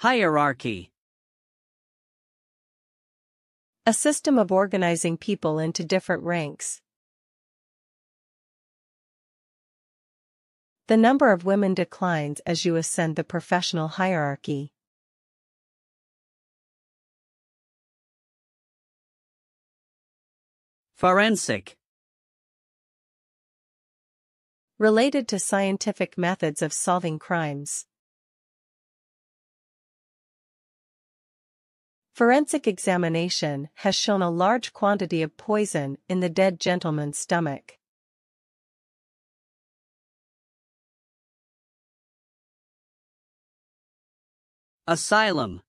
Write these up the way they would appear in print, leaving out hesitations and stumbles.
Hierarchy. A system of organizing people into different ranks. The number of women declines as you ascend the professional hierarchy. Forensic. Related to scientific methods of solving crimes. Forensic examination has shown a large quantity of poison in the dead gentleman's stomach. Asylum.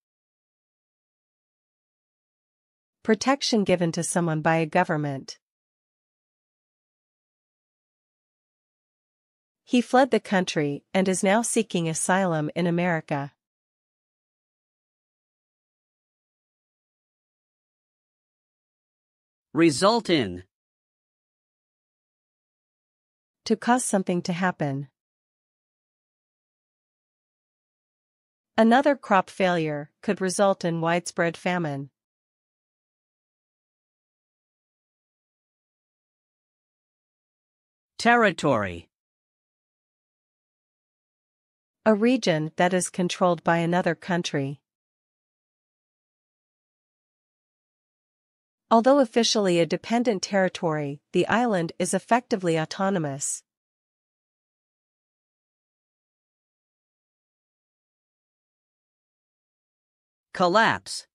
Protection given to someone by a government. He fled the country and is now seeking asylum in America. Result in. To cause something to happen. Another crop failure could result in widespread famine. Territory. A region that is controlled by another country. Although officially a dependent territory, the island is effectively autonomous. Collapse.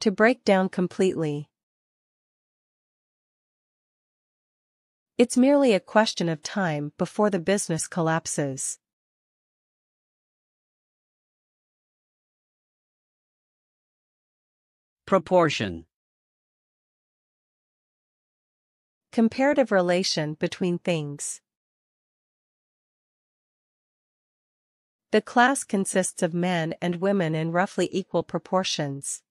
To break down completely. It's merely a question of time before the business collapses. Proportion. Comparative relation between things. The class consists of men and women in roughly equal proportions.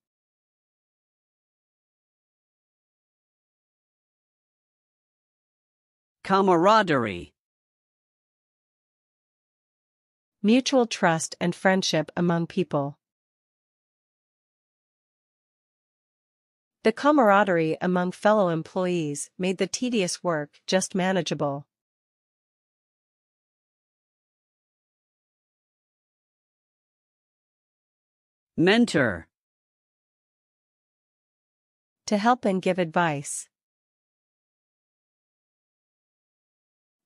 Camaraderie. Mutual trust and friendship among people. The camaraderie among fellow employees made the tedious work just manageable. Mentor. To help and give advice.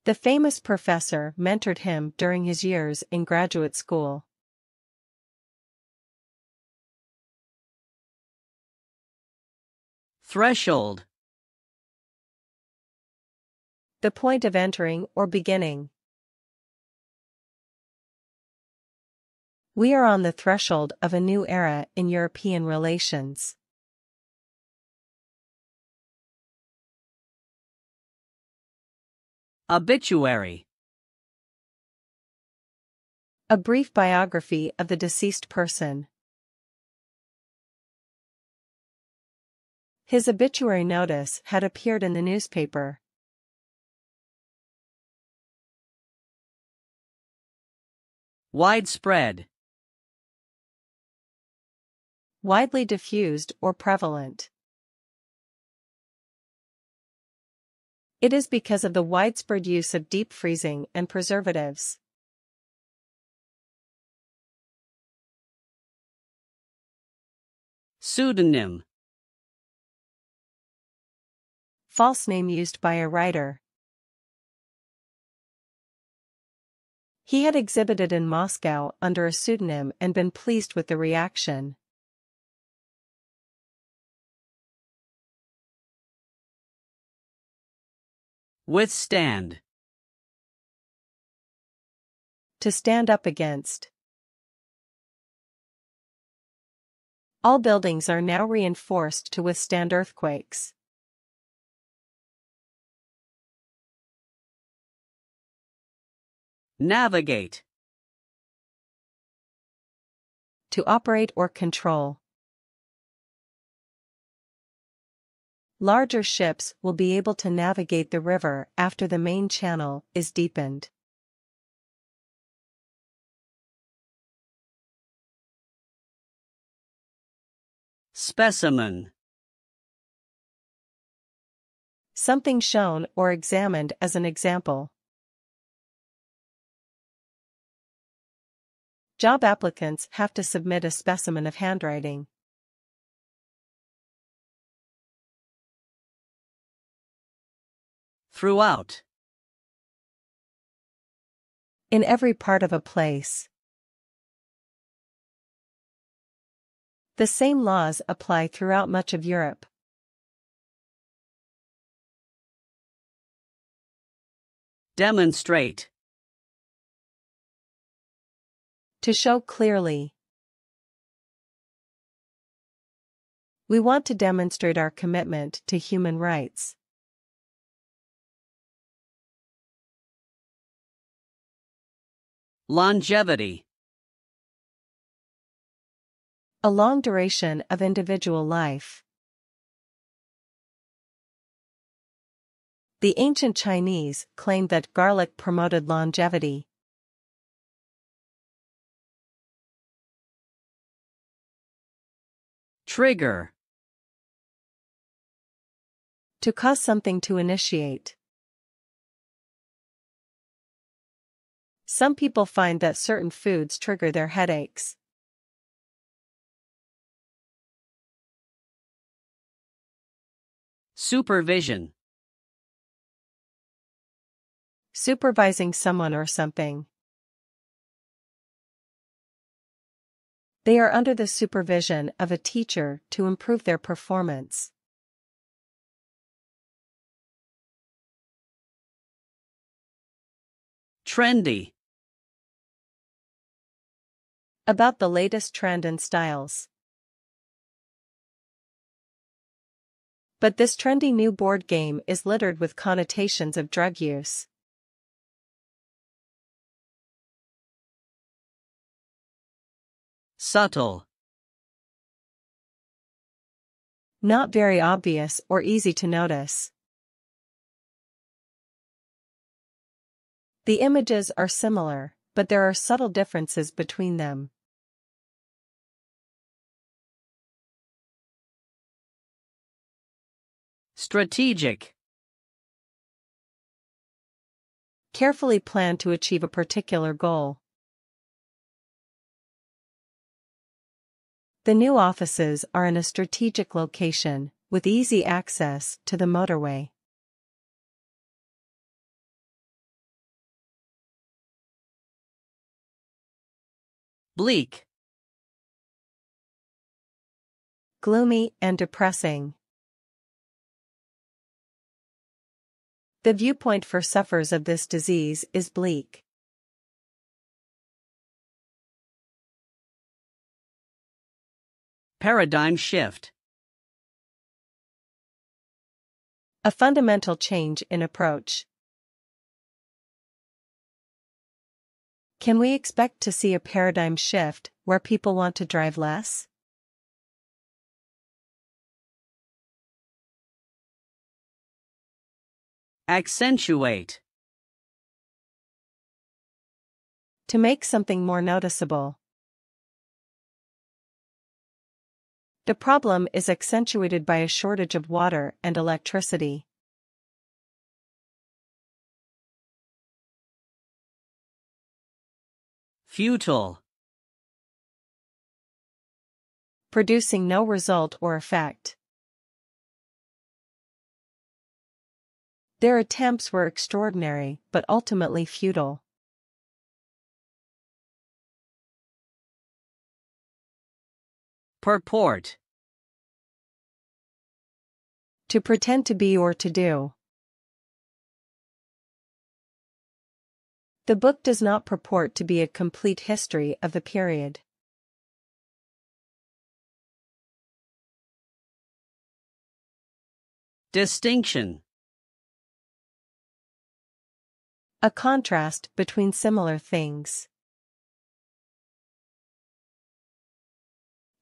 The famous professor mentored him during his years in graduate school. Threshold. The point of entering or beginning. We are on the threshold of a new era in European relations. Obituary. A brief biography of the deceased person. His obituary notice had appeared in the newspaper. Widespread. Widely diffused or prevalent. It is because of the widespread use of deep freezing and preservatives. Pseudonym. False name used by a writer. He had exhibited in Moscow under a pseudonym and been pleased with the reaction. Withstand. To stand up against. All buildings are now reinforced to withstand earthquakes. Navigate. To operate or control. Larger ships will be able to navigate the river after the main channel is deepened. Specimen. Something shown or examined as an example. Job applicants have to submit a specimen of handwriting. Throughout. In every part of a place. The same laws apply throughout much of Europe. Demonstrate. To show clearly. We want to demonstrate our commitment to human rights. Longevity. A long duration of individual life. The ancient Chinese claimed that garlic promoted longevity. Trigger. To cause something to initiate. Some people find that certain foods trigger their headaches. Supervision. Supervising someone or something. They are under the supervision of a teacher to improve their performance. Trendy. About the latest trend and styles. But this trendy new board game is littered with connotations of drug use. Subtle. Not very obvious or easy to notice. The images are similar, but there are subtle differences between them. Strategic. Carefully plan to achieve a particular goal. The new offices are in a strategic location, with easy access to the motorway. Bleak. Gloomy and depressing. The viewpoint for sufferers of this disease is bleak. Paradigm shift. A fundamental change in approach. Can we expect to see a paradigm shift where people want to drive less? Accentuate. To make something more noticeable. The problem is accentuated by a shortage of water and electricity. Futile. Producing no result or effect. Their attempts were extraordinary but ultimately futile. Purport. To pretend to be or to do. The book does not purport to be a complete history of the period. Distinction. A contrast between similar things.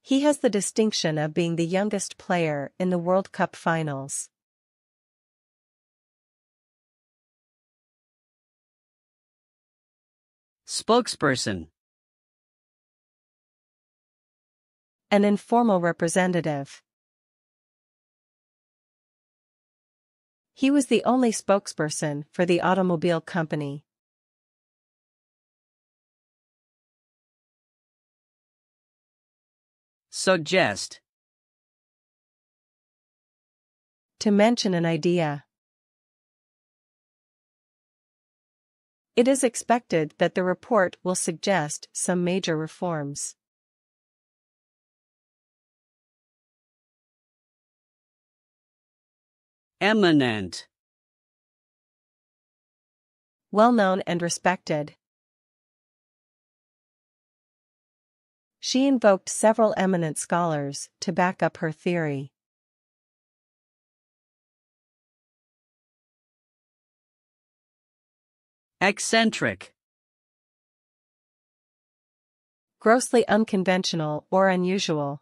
He has the distinction of being the youngest player in the World Cup finals. Spokesperson. An informal representative. He was the only spokesperson for the automobile company. Suggest. To mention an idea. It is expected that the report will suggest some major reforms. Eminent. Well-known and respected. She invoked several eminent scholars to back up her theory. Eccentric. Grossly unconventional or unusual.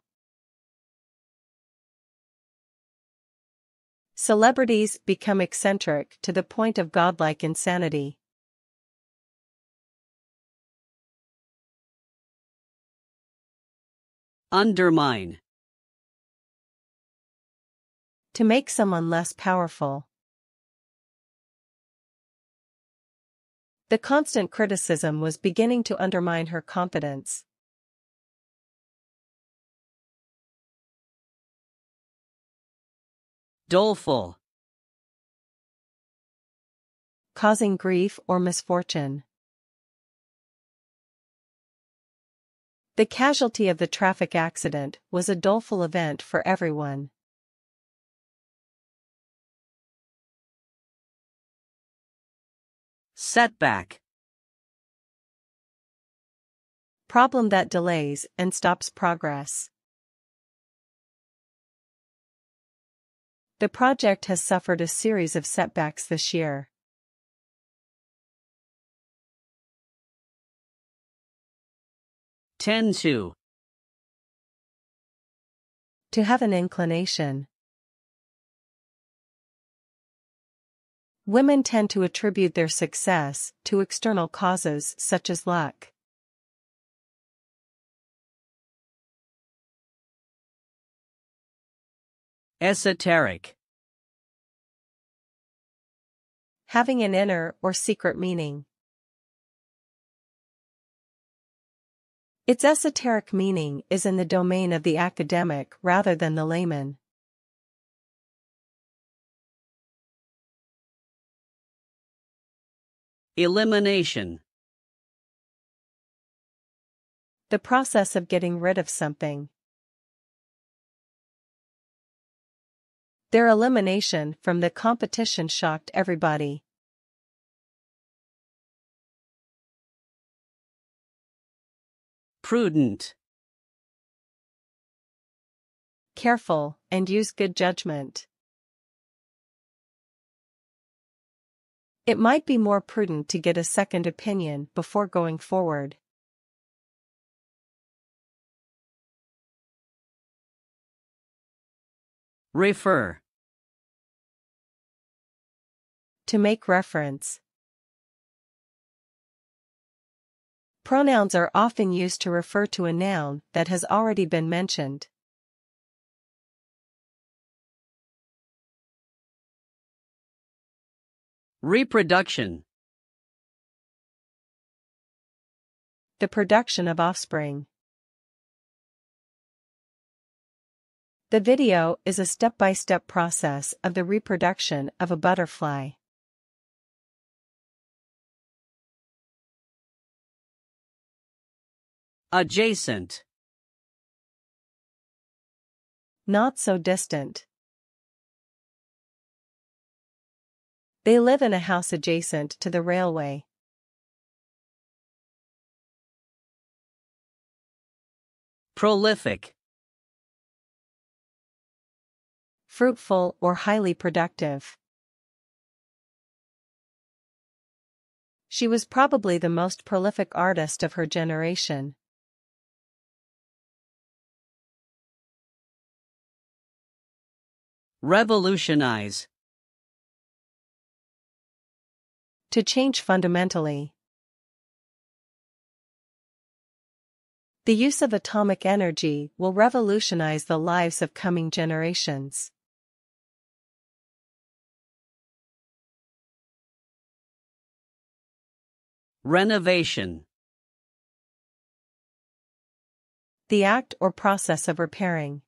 Celebrities become eccentric to the point of godlike insanity. Undermine. To make someone less powerful. The constant criticism was beginning to undermine her confidence. Doleful. Causing grief or misfortune. The casualty of the traffic accident was a doleful event for everyone. Setback. Problem that delays and stops progress. The project has suffered a series of setbacks this year. Tend to. To have an inclination. Women tend to attribute their success to external causes such as luck. Esoteric. Having an inner or secret meaning. Its esoteric meaning is in the domain of the academic rather than the layman. Elimination. The process of getting rid of something. Their elimination from the competition shocked everybody. Prudent. Careful, and use good judgment. It might be more prudent to get a second opinion before going forward. Refer. To make reference. Pronouns are often used to refer to a noun that has already been mentioned. Reproduction. The production of offspring. The video is a step-by-step process of the reproduction of a butterfly. Adjacent. Not so distant. They live in a house adjacent to the railway. Prolific. Fruitful or highly productive. She was probably the most prolific artist of her generation. Revolutionize. To change fundamentally. The use of atomic energy will revolutionize the lives of coming generations. Renovation. The act or process of repairing.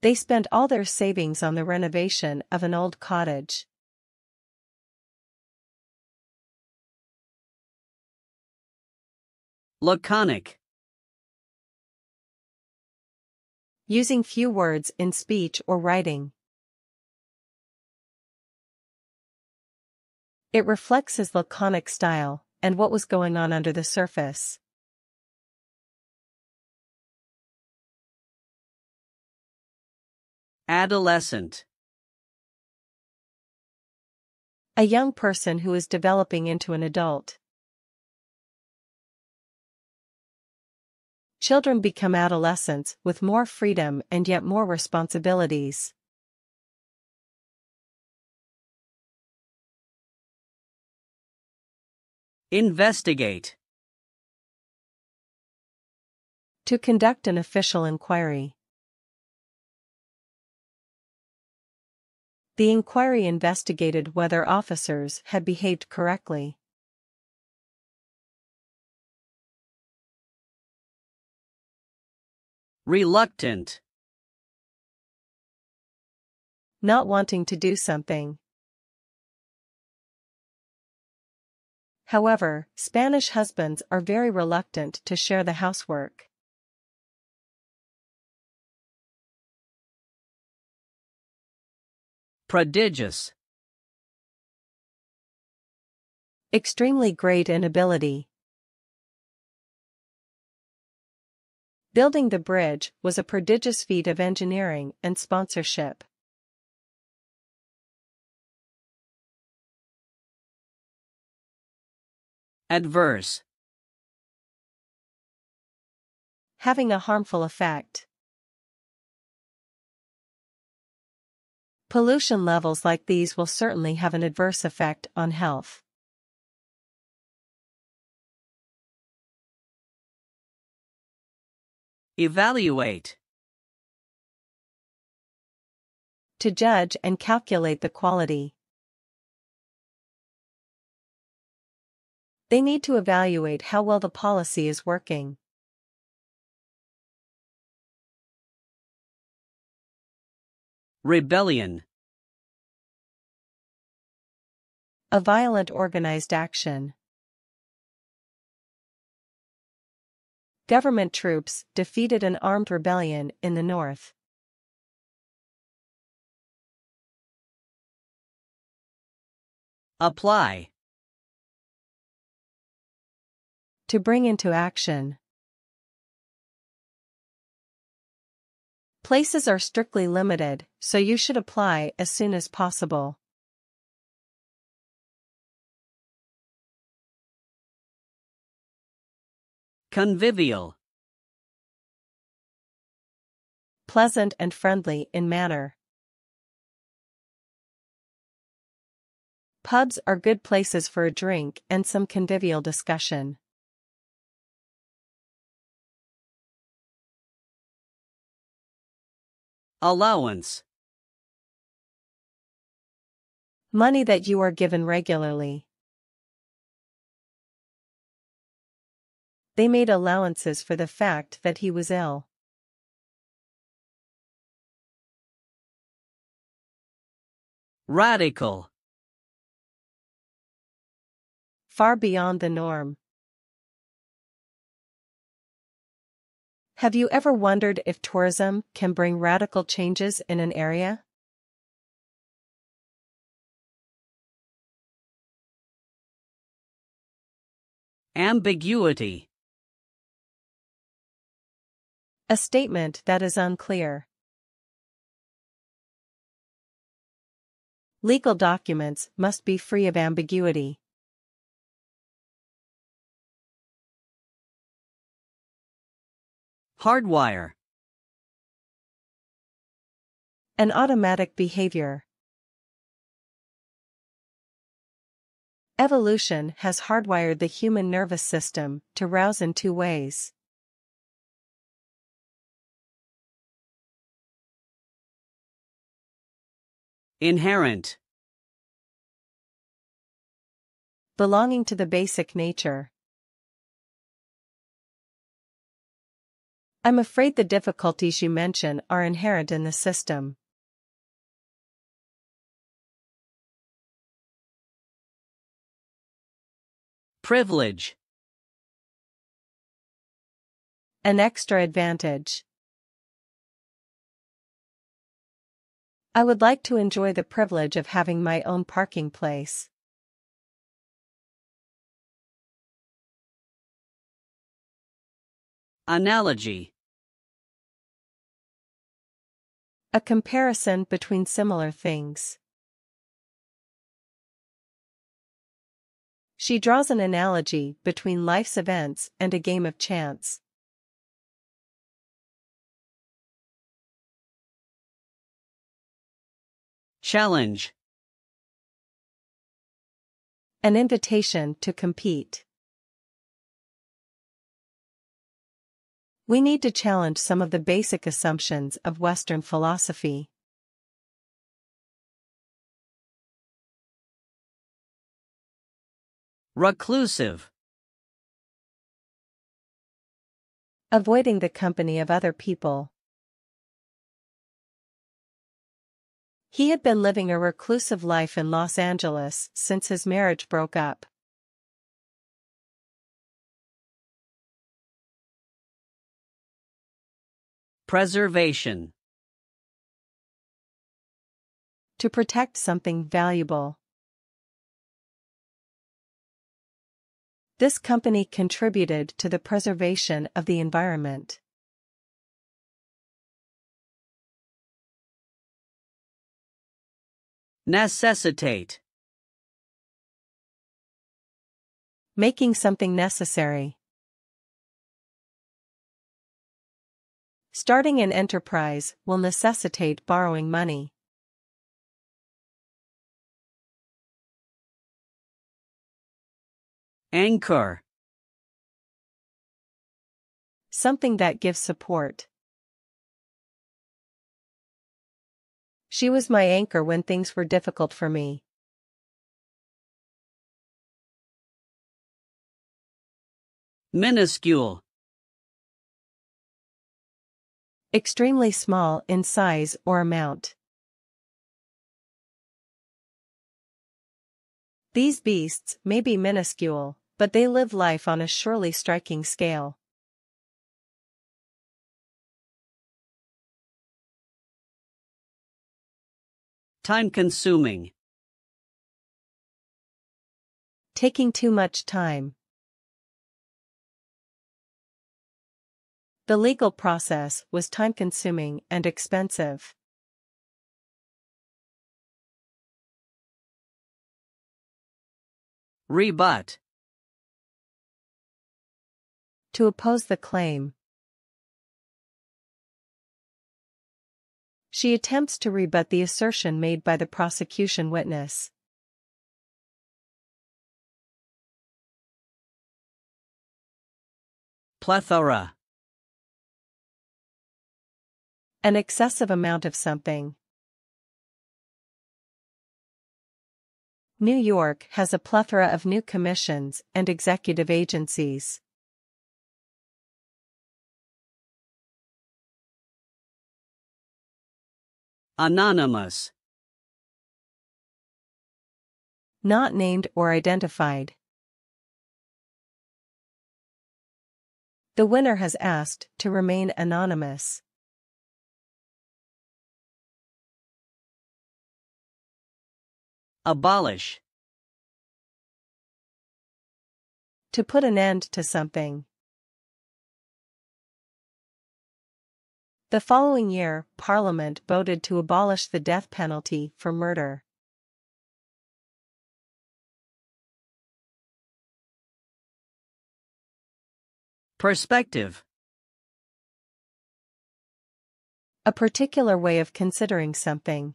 They spent all their savings on the renovation of an old cottage. Laconic. Using few words in speech or writing. It reflects his laconic style and what was going on under the surface. Adolescent. A young person who is developing into an adult. Children become adolescents with more freedom and yet more responsibilities. Investigate. To conduct an official inquiry. The inquiry investigated whether officers had behaved correctly. Reluctant. Not wanting to do something. However, Spanish husbands are very reluctant to share the housework. Prodigious. Extremely great in ability. Building the bridge was a prodigious feat of engineering and sponsorship. Adverse. Having a harmful effect. Pollution levels like these will certainly have an adverse effect on health. Evaluate. To judge and calculate the quality. They need to evaluate how well the policy is working. Rebellion. A violent organized action. Government troops defeated an armed rebellion in the north. Apply. To bring into action. Places are strictly limited, so you should apply as soon as possible. Convivial. Pleasant and friendly in manner. Pubs are good places for a drink and some convivial discussion. Allowance. Money that you are given regularly. They made allowances for the fact that he was ill. Radical. Far beyond the norm. Have you ever wondered if tourism can bring radical changes in an area? Ambiguity. A statement that is unclear. Legal documents must be free of ambiguity. Hardwire. An automatic behavior. Evolution has hardwired the human nervous system to rouse in two ways. Inherent. Belonging to the basic nature. I'm afraid the difficulties you mention are inherent in the system. Privilege. An extra advantage. I would like to enjoy the privilege of having my own parking place. Analogy. A comparison between similar things. She draws an analogy between life's events and a game of chance. Challenge. An invitation to compete. We need to challenge some of the basic assumptions of Western philosophy. Reclusive. Avoiding the company of other people. He had been living a reclusive life in Los Angeles since his marriage broke up. Preservation. To protect something valuable. This company contributed to the preservation of the environment. Necessitate. Making something necessary. Starting an enterprise will necessitate borrowing money. Anchor. Something that gives support. She was my anchor when things were difficult for me. Minuscule. Extremely small in size or amount. These beasts may be minuscule, but they live life on a surely striking scale. Time-consuming. Taking too much time. The legal process was time-consuming and expensive. Rebut. To oppose the claim. She attempts to rebut the assertion made by the prosecution witness. Plethora. An excessive amount of something. New York has a plethora of new commissions and executive agencies. Anonymous. Not named or identified. The winner has asked to remain anonymous. Abolish. To put an end to something. The following year, Parliament voted to abolish the death penalty for murder. Perspective. A particular way of considering something.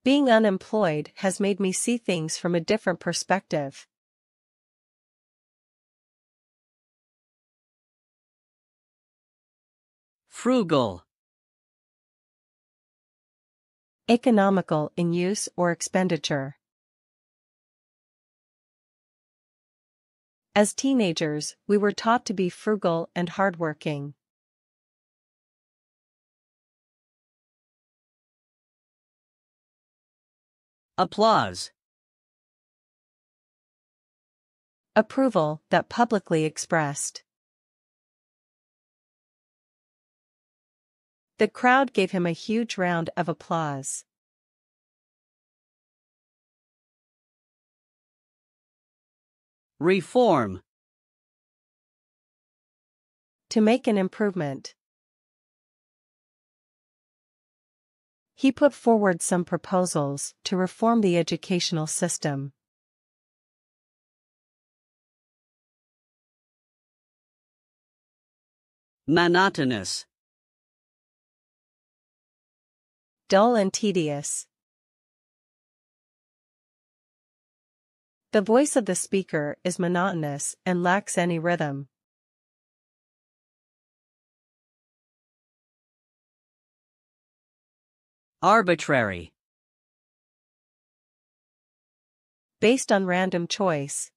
Being unemployed has made me see things from a different perspective. Frugal. Economical in use or expenditure. As teenagers, we were taught to be frugal and hardworking. Applause. Approval that publicly expressed. The crowd gave him a huge round of applause. Reform. To make an improvement. He put forward some proposals to reform the educational system. Monotonous. Dull and tedious. The voice of the speaker is monotonous and lacks any rhythm. Arbitrary. Based on random choice.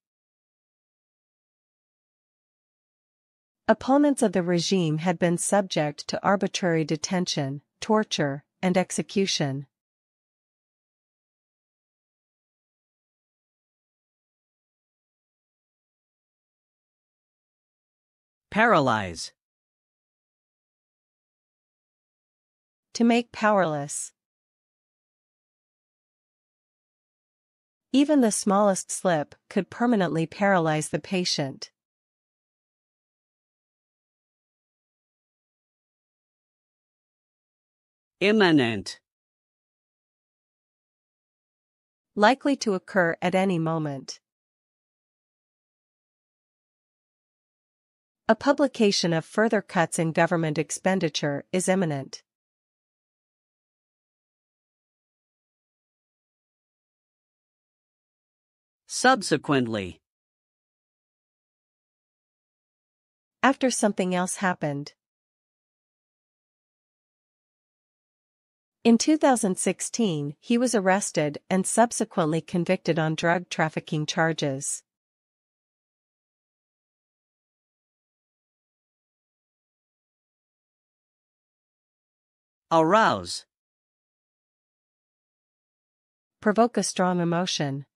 Opponents of the regime had been subject to arbitrary detention, torture, and execution. Paralyze. To make powerless. Even the smallest slip could permanently paralyze the patient. Imminent. Likely to occur at any moment. A publication of further cuts in government expenditure is imminent. Subsequently. After something else happened. In 2016, he was arrested and subsequently convicted on drug trafficking charges. Arouse. Provoke a strong emotion.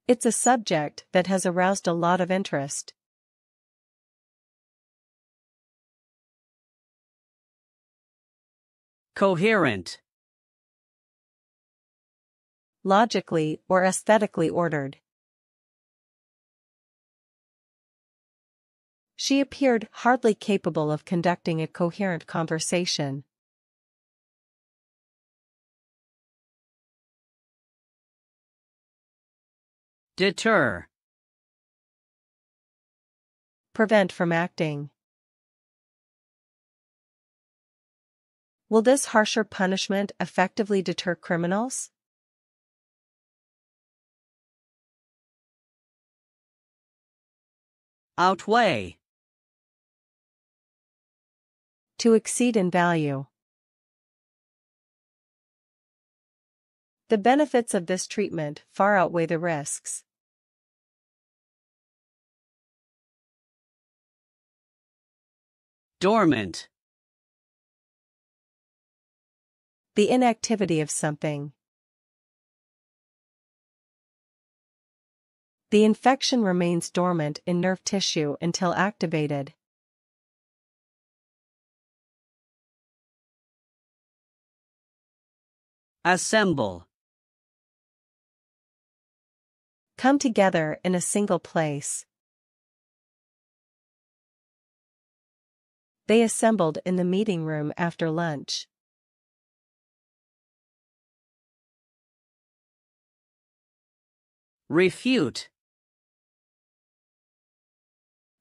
It's a subject that has aroused a lot of interest. Coherent. Logically or aesthetically ordered. She appeared hardly capable of conducting a coherent conversation. Deter. Prevent from acting. Will this harsher punishment effectively deter criminals? Outweigh. To exceed in value. The benefits of this treatment far outweigh the risks. Dormant. The inactivity of something. The infection remains dormant in nerve tissue until activated. Assemble. Come together in a single place. They assembled in the meeting room after lunch. Refute.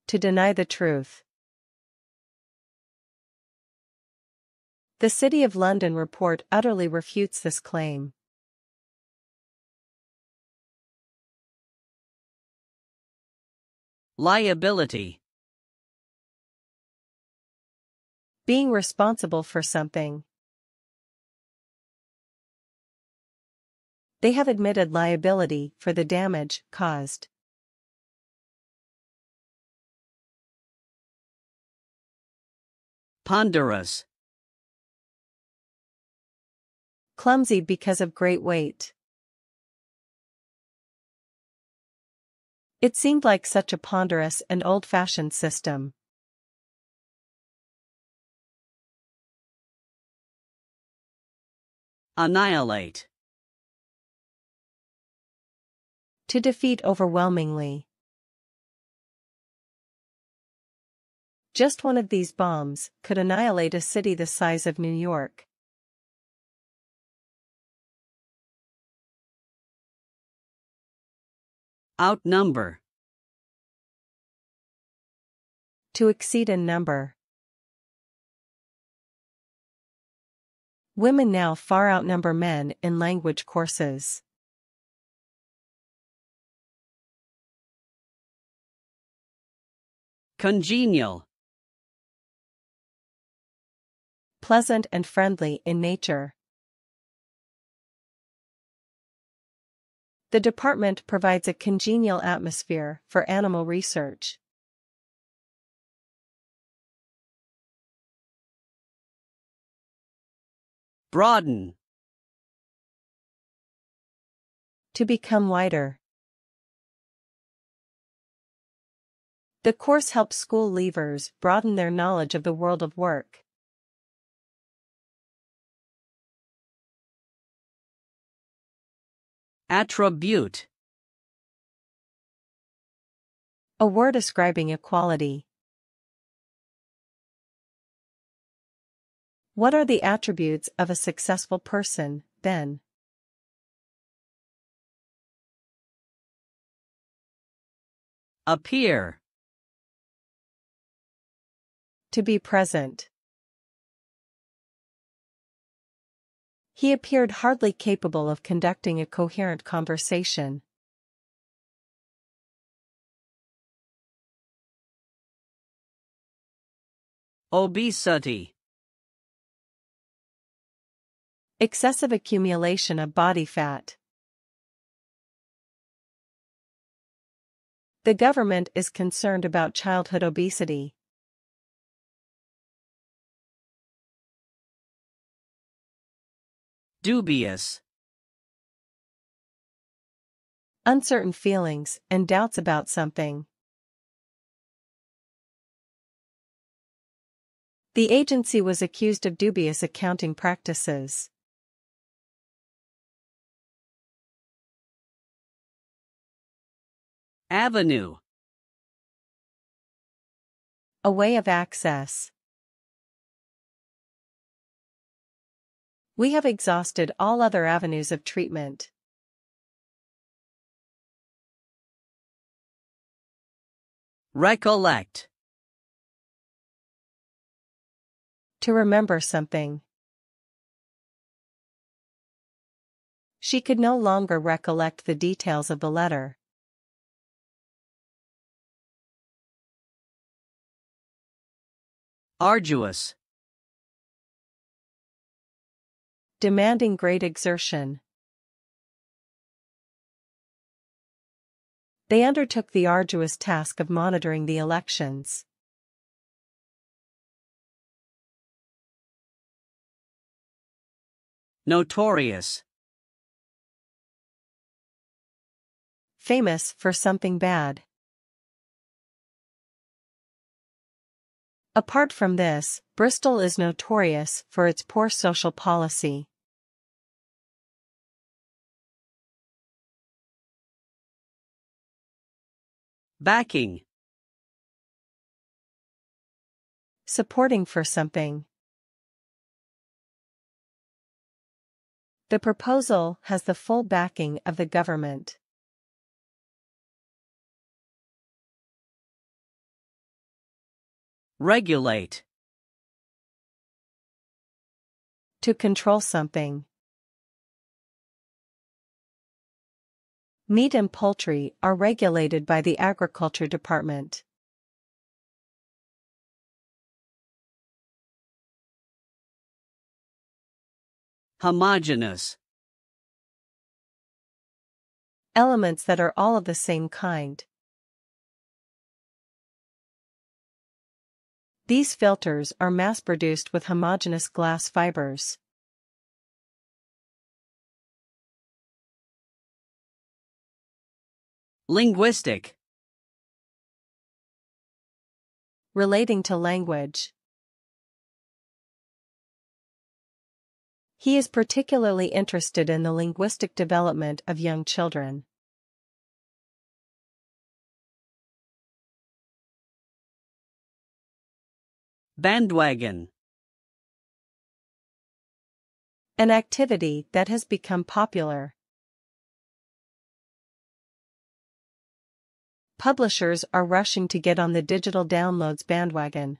To deny the truth. The City of London report utterly refutes this claim. Liability. Being responsible for something. They have admitted liability for the damage caused. Ponderous. Clumsy because of great weight. It seemed like such a ponderous and old-fashioned system. Annihilate. To defeat overwhelmingly. Just one of these bombs could annihilate a city the size of New York. Outnumber. To exceed in number. Women now far outnumber men in language courses. Congenial. Pleasant and friendly in nature. The department provides a congenial atmosphere for animal research. Broaden. To become wider. The course helps school leavers broaden their knowledge of the world of work. Attribute. A word describing a quality. What are the attributes of a successful person, then? Appear. To be present. He appeared hardly capable of conducting a coherent conversation. Obesity. Excessive accumulation of body fat. The government is concerned about childhood obesity. Dubious. Uncertain feelings and doubts about something. The agency was accused of dubious accounting practices. Avenue. A way of access. We have exhausted all other avenues of treatment. Recollect. To remember something. She could no longer recollect the details of the letter. Arduous. Demanding great exertion. They undertook the arduous task of monitoring the elections. Notorious. Famous for something bad. Apart from this, Bristol is notorious for its poor social policy. Backing. Supporting for something. The proposal has the full backing of the government. Regulate. To control something. Meat and poultry are regulated by the Agriculture Department. Homogeneous. Elements that are all of the same kind. These filters are mass-produced with homogeneous glass fibers. Linguistic. Relating to language. He is particularly interested in the linguistic development of young children. Bandwagon. An activity that has become popular. Publishers are rushing to get on the digital downloads bandwagon.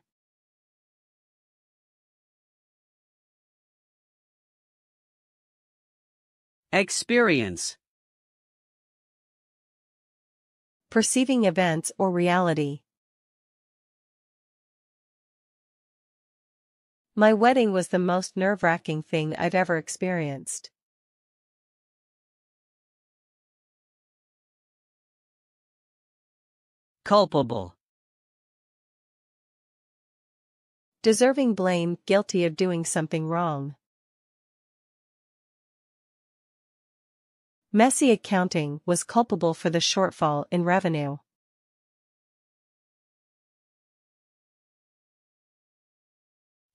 Experience. Perceiving events or reality. My wedding was the most nerve-wracking thing I've ever experienced. Culpable. Deserving blame, guilty of doing something wrong. Messy accounting was culpable for the shortfall in revenue.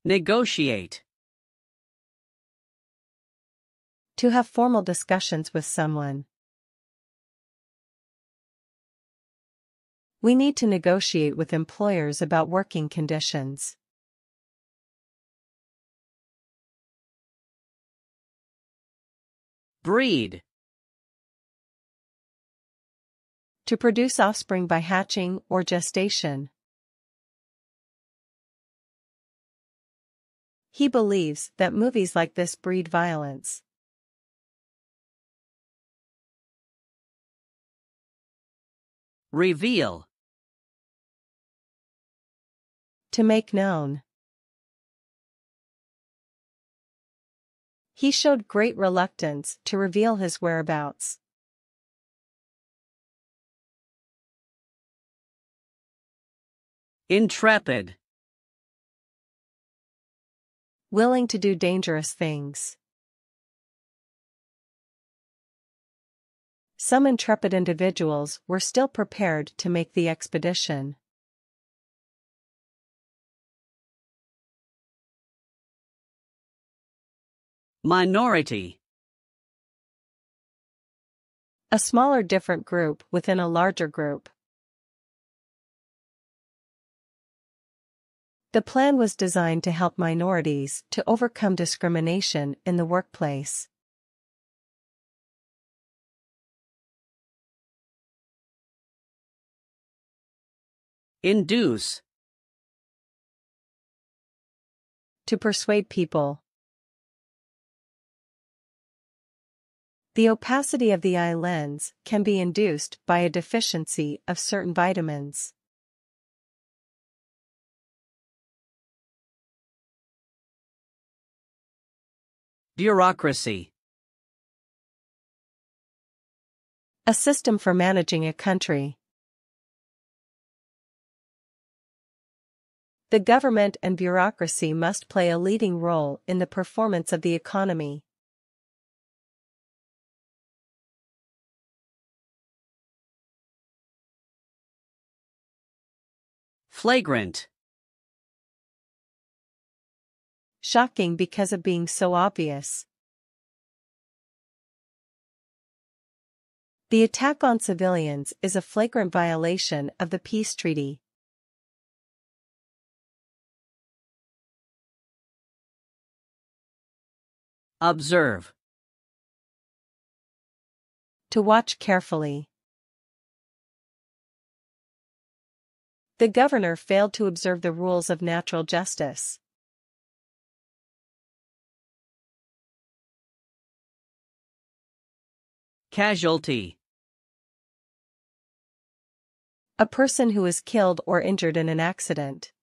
Negotiate. To have formal discussions with someone. We need to negotiate with employers about working conditions. Breed. To produce offspring by hatching or gestation. He believes that movies like this breed violence. Reveal. To make known. He showed great reluctance to reveal his whereabouts. Intrepid. Willing to do dangerous things. Some intrepid individuals were still prepared to make the expedition. Minority. A smaller different group within a larger group. The plan was designed to help minorities to overcome discrimination in the workplace. Induce. To persuade people. The opacity of the eye lens can be induced by a deficiency of certain vitamins. Bureaucracy. A system for managing a country. The government and bureaucracy must play a leading role in the performance of the economy. Flagrant. Shocking because of being so obvious. The attack on civilians is a flagrant violation of the peace treaty. Observe. To watch carefully. The governor failed to observe the rules of natural justice. Casualty. A person who is killed or injured in an accident.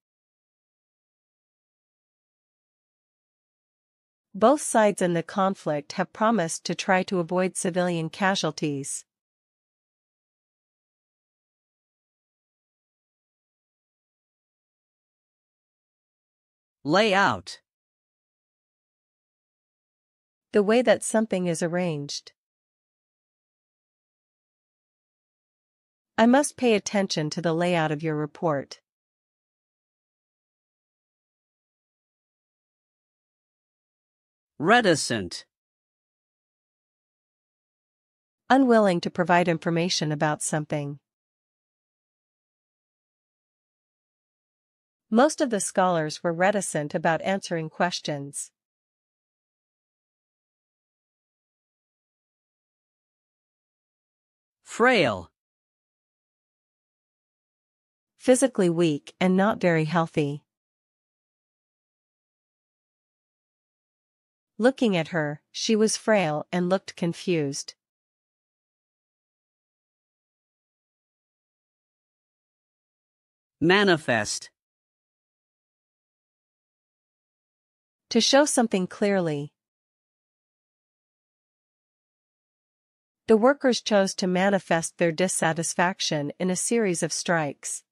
Both sides in the conflict have promised to try to avoid civilian casualties. Layout. The way that something is arranged. I must pay attention to the layout of your report. Reticent. Unwilling to provide information about something. Most of the scholars were reticent about answering questions. Frail. Physically weak and not very healthy. Looking at her, she was frail and looked confused. Manifest. To show something clearly. The workers chose to manifest their dissatisfaction in a series of strikes.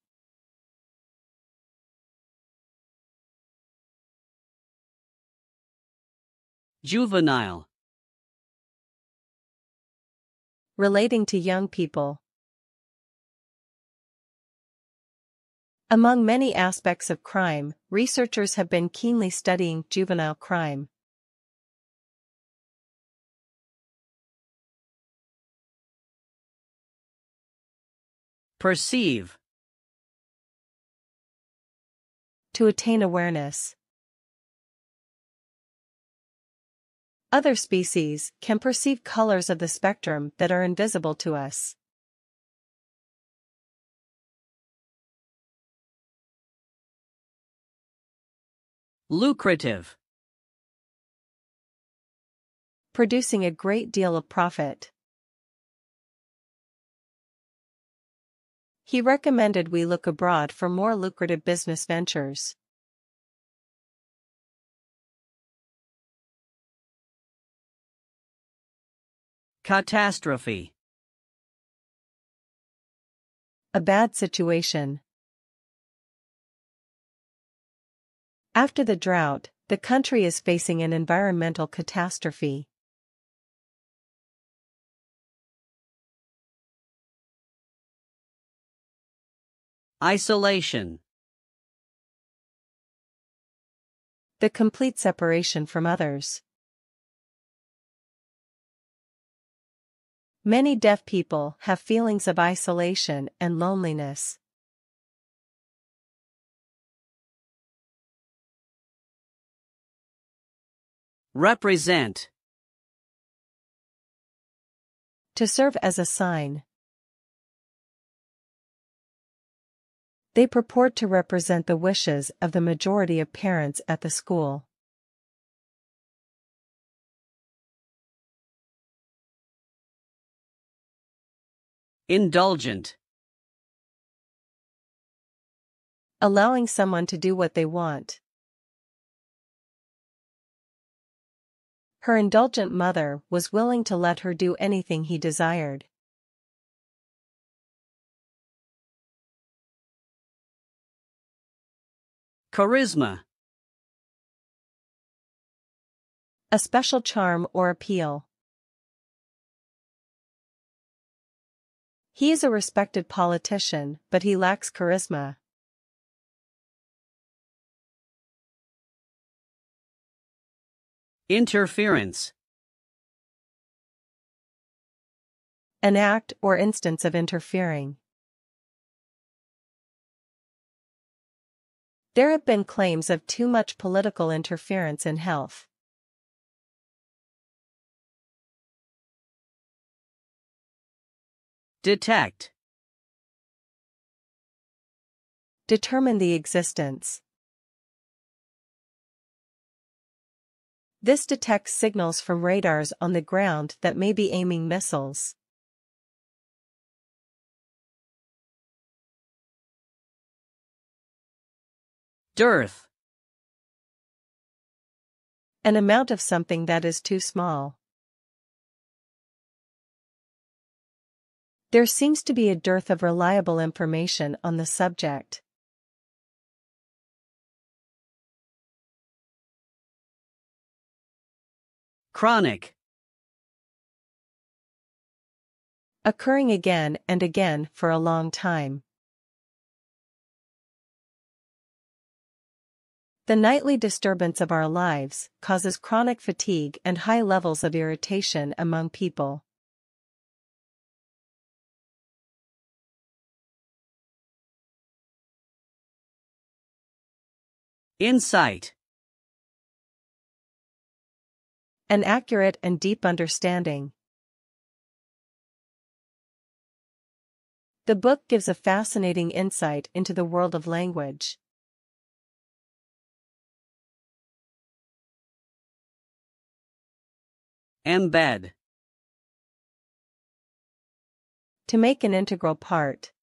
Juvenile. Relating to young people. Among many aspects of crime, researchers have been keenly studying juvenile crime. Perceive. To attain awareness. Other species can perceive colors of the spectrum that are invisible to us. Lucrative. Producing a great deal of profit. He recommended we look abroad for more lucrative business ventures. Catastrophe. A bad situation. After the drought, the country is facing an environmental catastrophe. Isolation. The complete separation from others. Many deaf people have feelings of isolation and loneliness. Represent. To serve as a sign. They purport to represent the wishes of the majority of parents at the school. Indulgent. Allowing someone to do what they want. Her indulgent mother was willing to let her do anything he desired. Charisma. A special charm or appeal. He is a respected politician, but he lacks charisma. Interference. An act or instance of interfering. There have been claims of too much political interference in health. Detect. Determine the existence. This detects signals from radars on the ground that may be aiming missiles. Dearth. An amount of something that is too small. There seems to be a dearth of reliable information on the subject. Chronic. Occurring again and again for a long time. The nightly disturbance of our lives causes chronic fatigue and high levels of irritation among people. Insight. An accurate and deep understanding. The book gives a fascinating insight into the world of language. Embed. To make an integral part.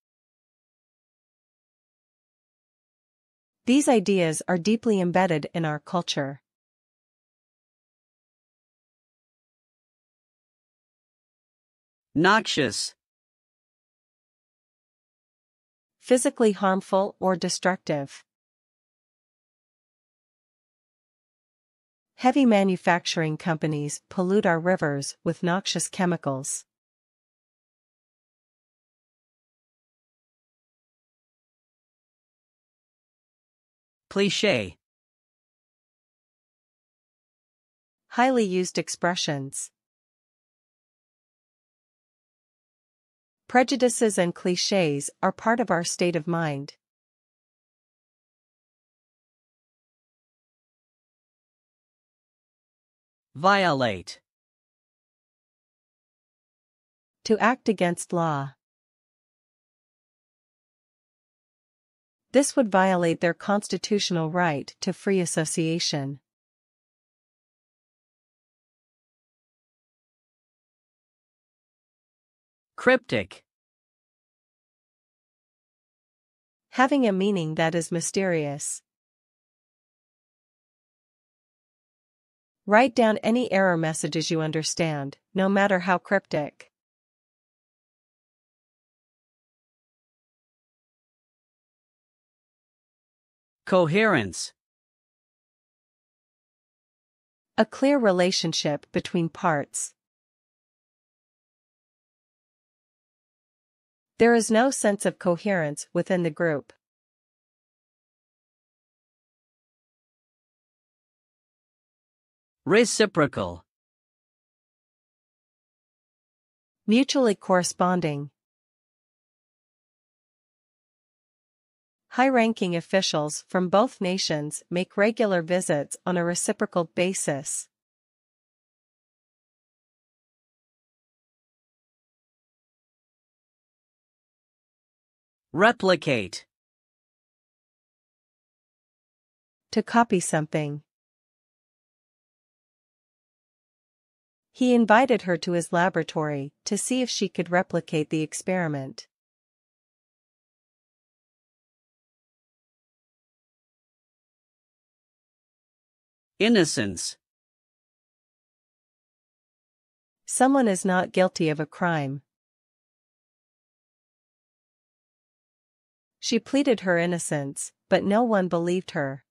These ideas are deeply embedded in our culture. Noxious. Physically harmful or destructive. Heavy manufacturing companies pollute our rivers with noxious chemicals. Cliché. Highly used expressions. Prejudices and clichés are part of our state of mind. Violate. To act against law. This would violate their constitutional right to free association. Cryptic. Having a meaning that is mysterious. Write down any error messages you understand, no matter how cryptic. Coherence. A clear relationship between parts. There is no sense of coherence within the group. Reciprocal. Mutually corresponding. High-ranking officials from both nations make regular visits on a reciprocal basis. Replicate. To copy something. He invited her to his laboratory to see if she could replicate the experiment. Innocence. Someone is not guilty of a crime. She pleaded her innocence, but no one believed her.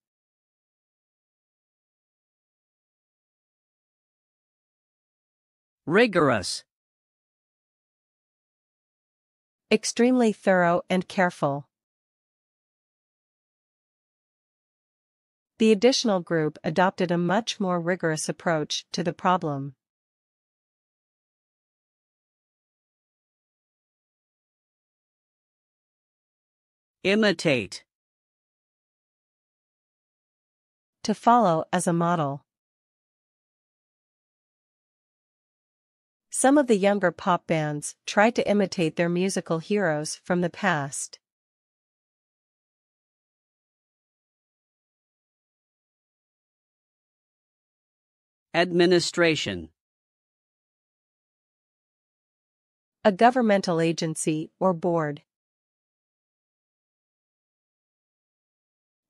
Rigorous. Extremely thorough and careful. The additional group adopted a much more rigorous approach to the problem. Imitate. To follow as a model. Some of the younger pop bands tried to imitate their musical heroes from the past. Administration. A governmental agency or board.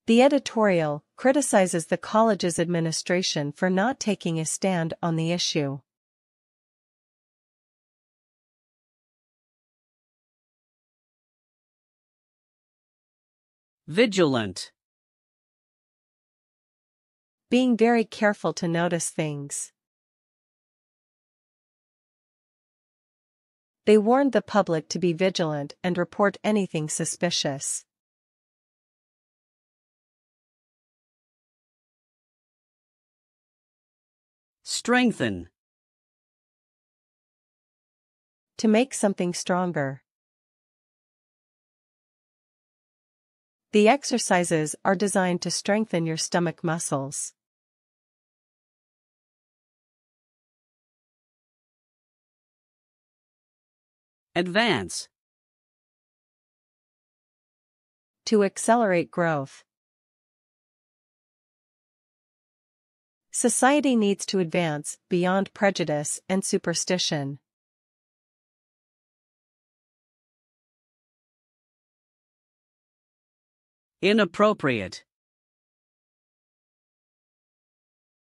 The editorial criticizes the college's administration for not taking a stand on the issue. Vigilant. Being very careful to notice things. They warned the public to be vigilant and report anything suspicious. Strengthen. To make something stronger. The exercises are designed to strengthen your stomach muscles. Advance. To accelerate growth. Society needs to advance beyond prejudice and superstition. Inappropriate.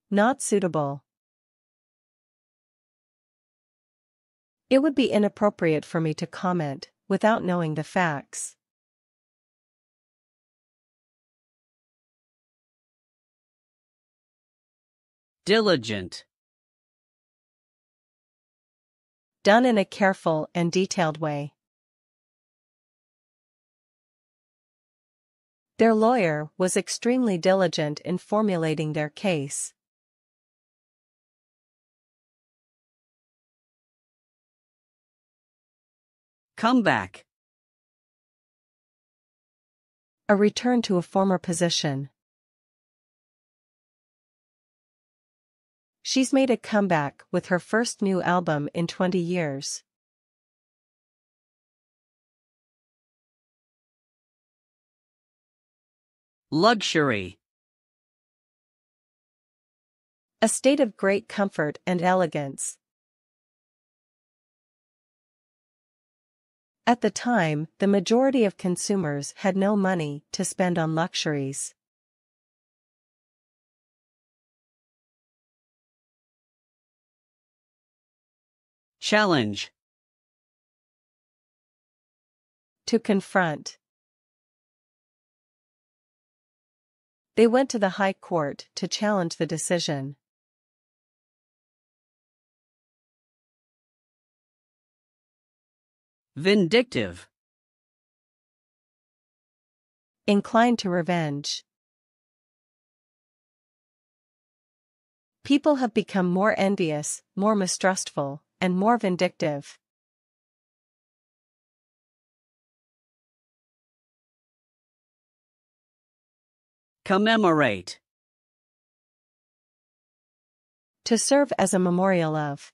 Not suitable. It would be inappropriate for me to comment without knowing the facts. Diligent. Done in a careful and detailed way. Their lawyer was extremely diligent in formulating their case. Come back. A return to a former position. She's made a comeback with her first new album in 20 years. Luxury. A state of great comfort and elegance. At the time, the majority of consumers had no money to spend on luxuries. Challenge. To confront. They went to the High Court to challenge the decision. Vindictive. Inclined to revenge. People have become more envious, more mistrustful, and more vindictive. Commemorate. To serve as a memorial of.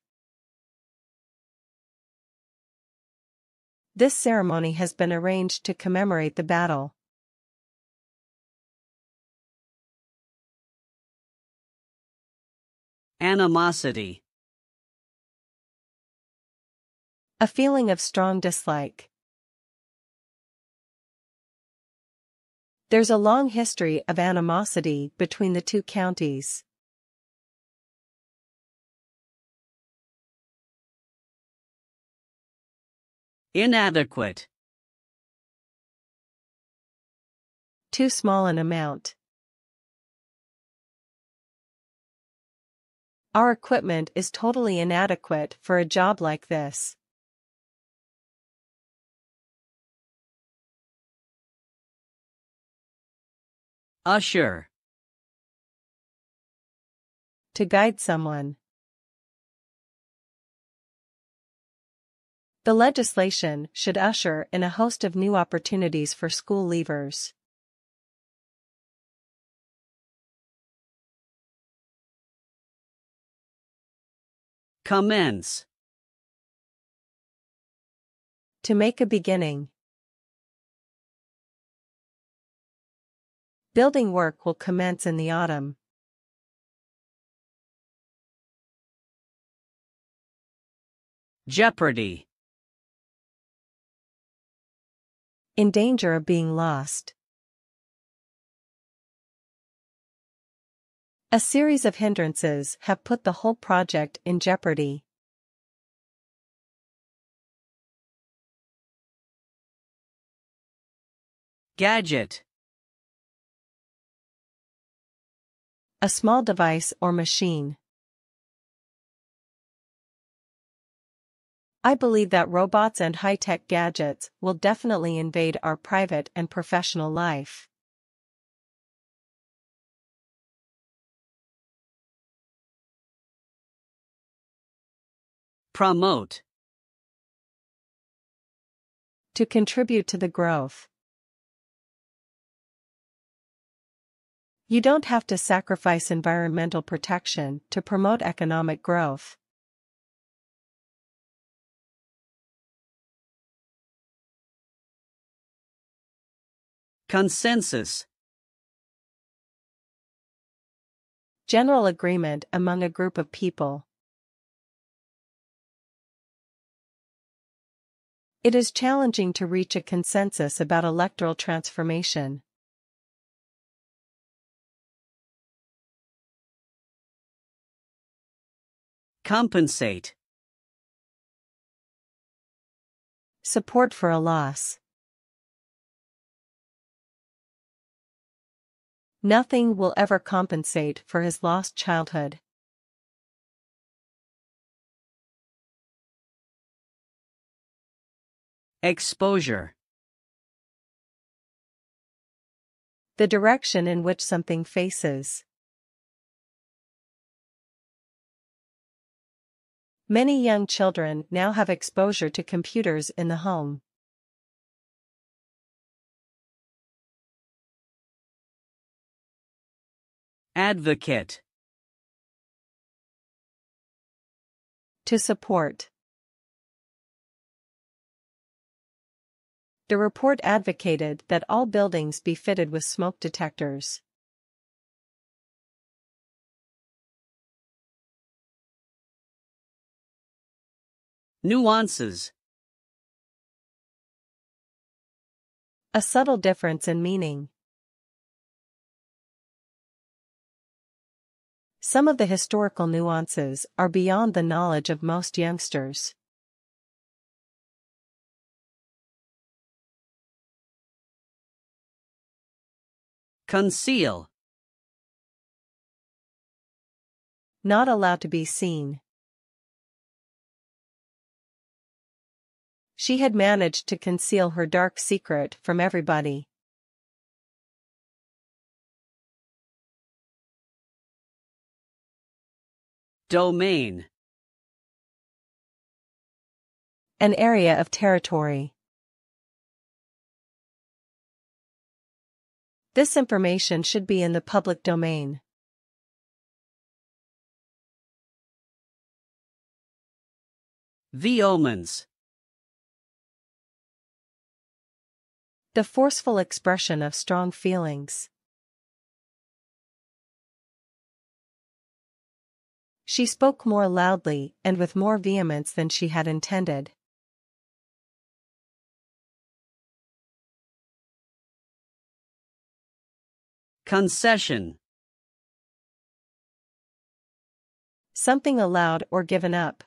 This ceremony has been arranged to commemorate the battle. Animosity. A feeling of strong dislike. There's a long history of animosity between the two counties. Inadequate. Too small an amount. Our equipment is totally inadequate for a job like this. Usher. To guide someone. The legislation should usher in a host of new opportunities for school leavers. Commence. To make a beginning. Building work will commence in the autumn. Jeopardy. In danger of being lost. A series of hindrances have put the whole project in jeopardy. Gadget. A small device or machine. I believe that robots and high-tech gadgets will definitely invade our private and professional life. Promote. To contribute to the growth. You don't have to sacrifice environmental protection to promote economic growth. Consensus. General agreement among a group of people. It is challenging to reach a consensus about electoral transformation. Compensate. Support for a loss. Nothing will ever compensate for his lost childhood. Exposure. The direction in which something faces. Many young children now have exposure to computers in the home. Advocate. To support. The report advocated that all buildings be fitted with smoke detectors. Nuances. A subtle difference in meaning. Some of the historical nuances are beyond the knowledge of most youngsters. Conceal. Not allowed to be seen. She had managed to conceal her dark secret from everybody. Domain. An area of territory. This information should be in the public domain. The omens. The forceful expression of strong feelings. She spoke more loudly and with more vehemence than she had intended. Concession. Something allowed or given up.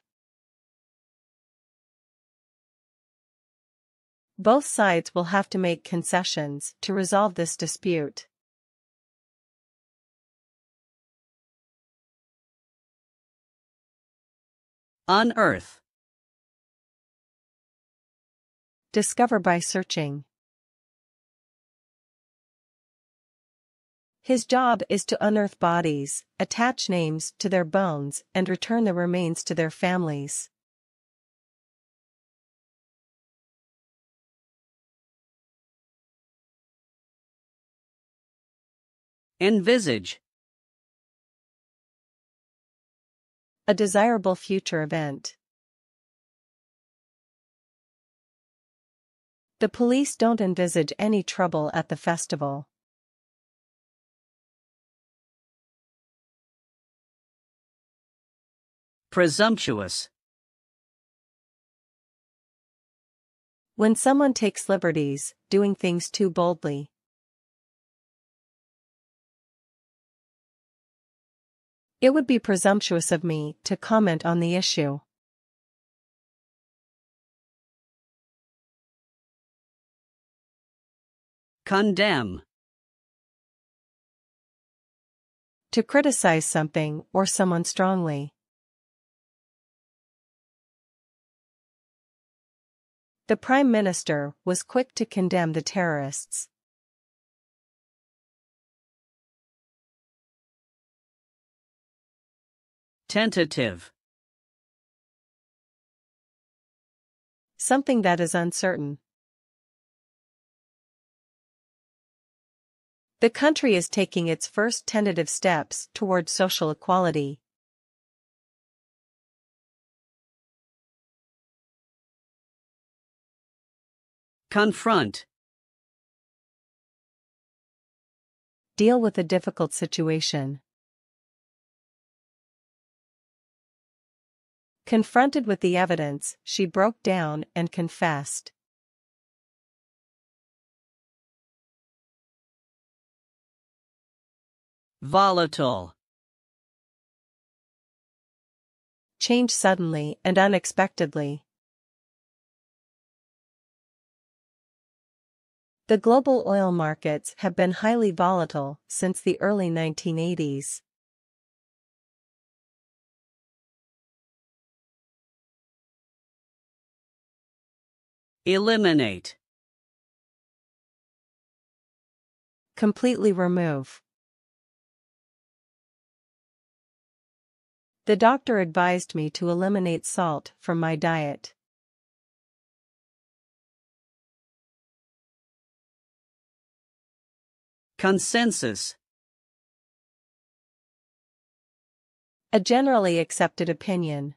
Both sides will have to make concessions to resolve this dispute. Unearth. Discover by searching. His job is to unearth bodies, attach names to their bones, and return the remains to their families. Envisage. A desirable future event. The police don't envisage any trouble at the festival. Presumptuous. When someone takes liberties, doing things too boldly. It would be presumptuous of me to comment on the issue. Condemn. To criticize something or someone strongly. The Prime Minister was quick to condemn the terrorists. Tentative. Something that is uncertain. The country is taking its first tentative steps toward social equality. Confront. Deal with a difficult situation. Confronted with the evidence, she broke down and confessed. Volatile. Change suddenly and unexpectedly. The global oil markets have been highly volatile since the early 1980s. Eliminate. Completely remove. The doctor advised me to eliminate salt from my diet. Consensus. A generally accepted opinion.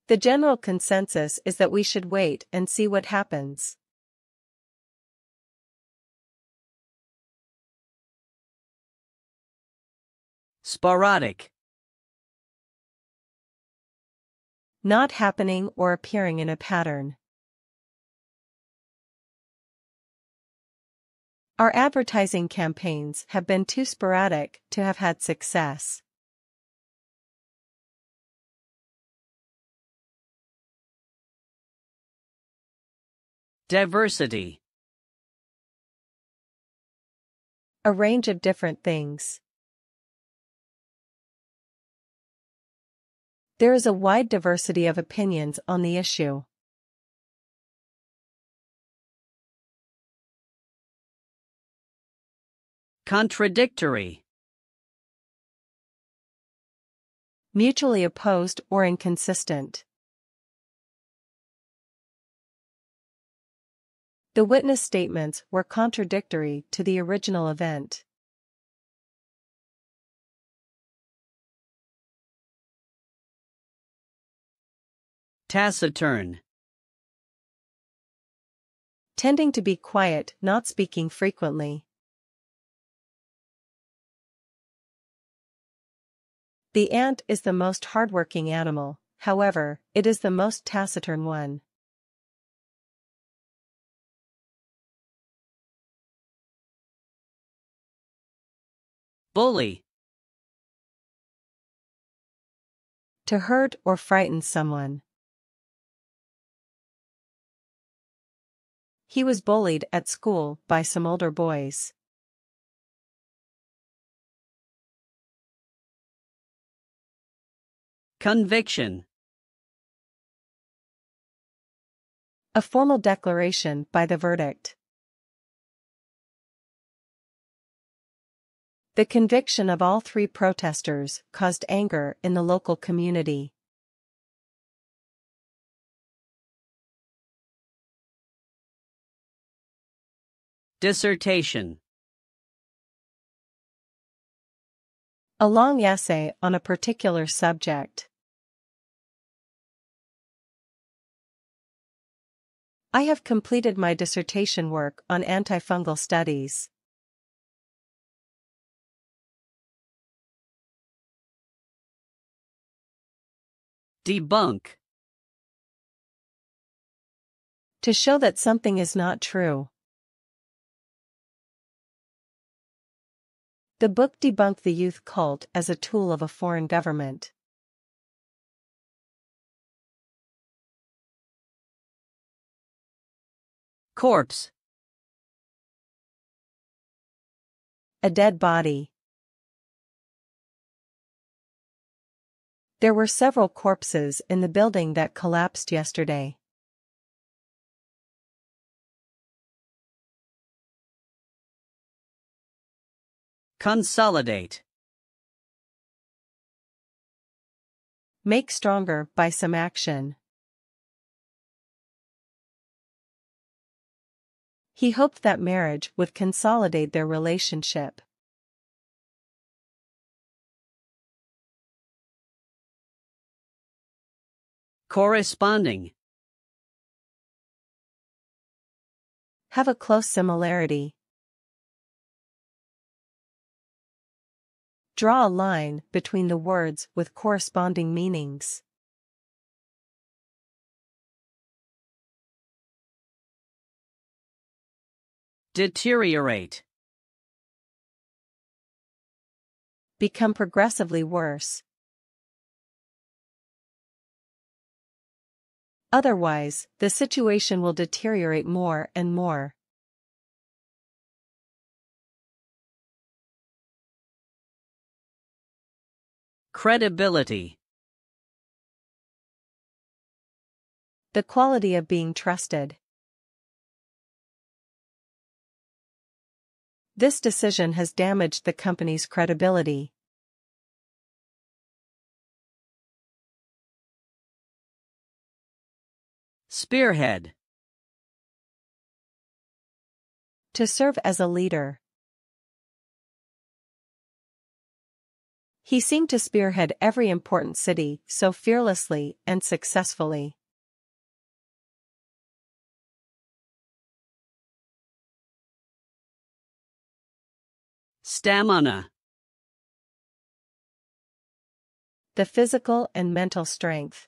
The general consensus is that we should wait and see what happens. Sporadic. Not happening or appearing in a pattern. Our advertising campaigns have been too sporadic to have had success. Diversity. A range of different things. There is a wide diversity of opinions on the issue. Contradictory. Mutually opposed or inconsistent. The witness statements were contradictory to the original event. Taciturn. Tending to be quiet, not speaking frequently. The ant is the most hardworking animal, however, it is the most taciturn one. Bully. To hurt or frighten someone. He was bullied at school by some older boys. Conviction. A formal declaration by the verdict. The conviction of all three protesters caused anger in the local community. Dissertation. A long essay on a particular subject. I have completed my dissertation work on antifungal studies. Debunk. To show that something is not true. The book debunked the youth cult as a tool of a foreign government. Corpse. A dead body. There were several corpses in the building that collapsed yesterday. Consolidate. Make stronger by some action. He hoped that marriage would consolidate their relationship. Corresponding. Have a close similarity. Draw a line between the words with corresponding meanings. Deteriorate. Become progressively worse. Otherwise, the situation will deteriorate more and more. Credibility. The quality of being trusted. This decision has damaged the company's credibility. Spearhead. To serve as a leader. He seemed to spearhead every important city so fearlessly and successfully. Stamina. The physical and mental strength.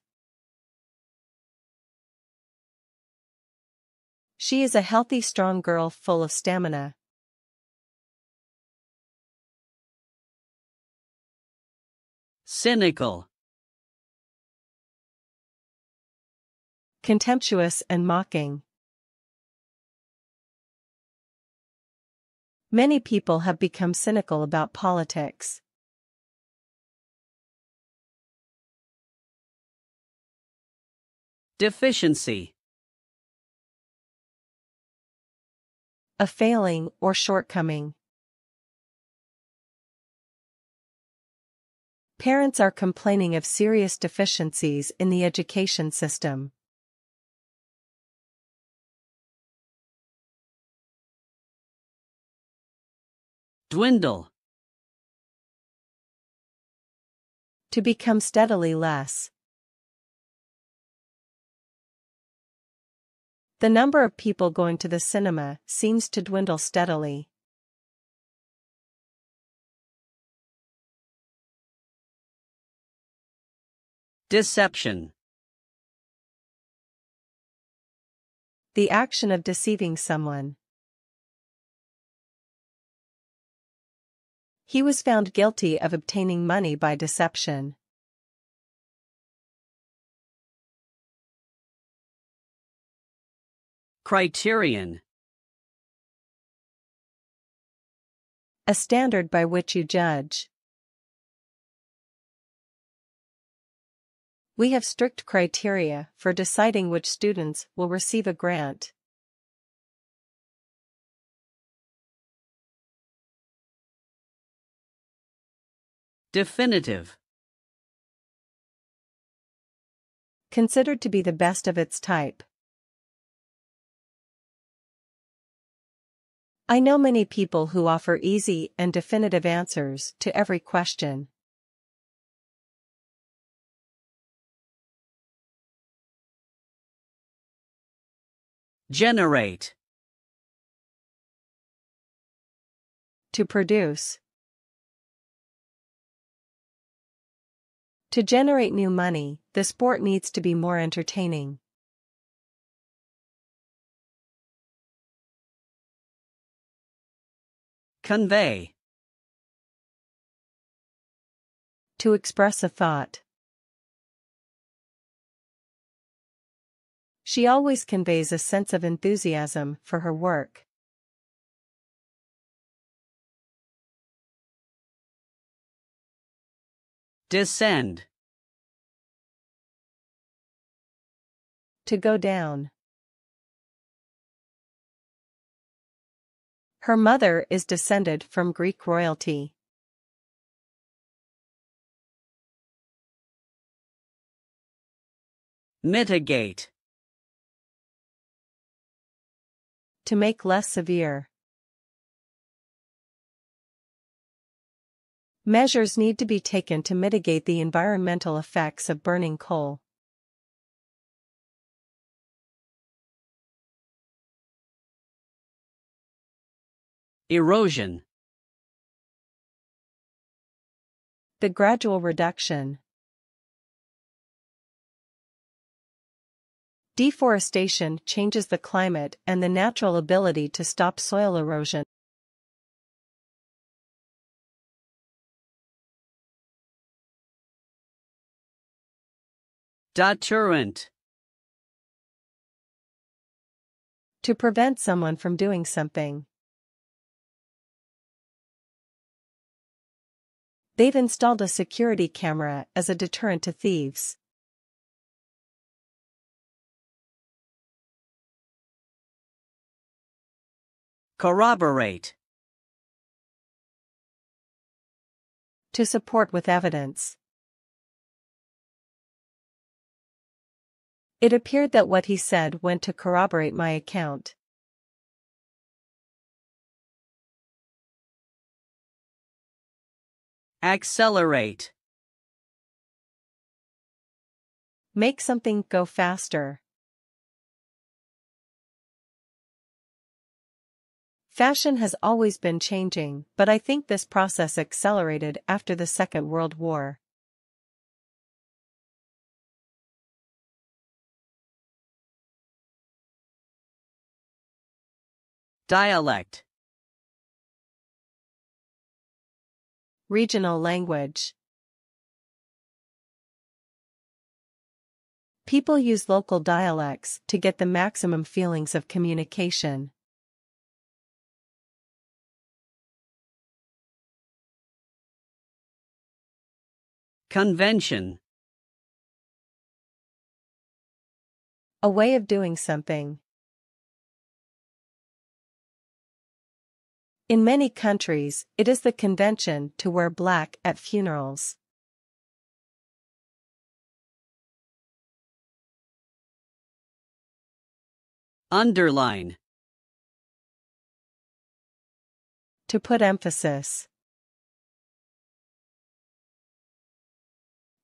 She is a healthy, strong girl full of stamina. Cynical. Contemptuous and mocking. Many people have become cynical about politics. Deficiency. A failing or shortcoming. Parents are complaining of serious deficiencies in the education system. Dwindle. To become steadily less. The number of people going to the cinema seems to dwindle steadily. Deception. The action of deceiving someone. He was found guilty of obtaining money by deception. Criterion. A standard by which you judge. We have strict criteria for deciding which students will receive a grant. Definitive. Considered to be the best of its type. I know many people who offer easy and definitive answers to every question. Generate. To produce. To generate new money, the sport needs to be more entertaining. Convey. To express a thought. She always conveys a sense of enthusiasm for her work. Descend. To go down. Her mother is descended from Greek royalty. Mitigate. To make less severe. Measures need to be taken to mitigate the environmental effects of burning coal. Erosion. The gradual reduction. Deforestation changes the climate and the natural ability to stop soil erosion. Deterrent. To prevent someone from doing something. They've installed a security camera as a deterrent to thieves. Corroborate. To support with evidence. It appeared that what he said went to corroborate my account. Accelerate. Make something go faster. Fashion has always been changing, but I think this process accelerated after the Second World War. Dialect. Regional language. People use local dialects to get the maximum feelings of communication. Convention. A way of doing something. In many countries, it is the convention to wear black at funerals. Underline. To put emphasis.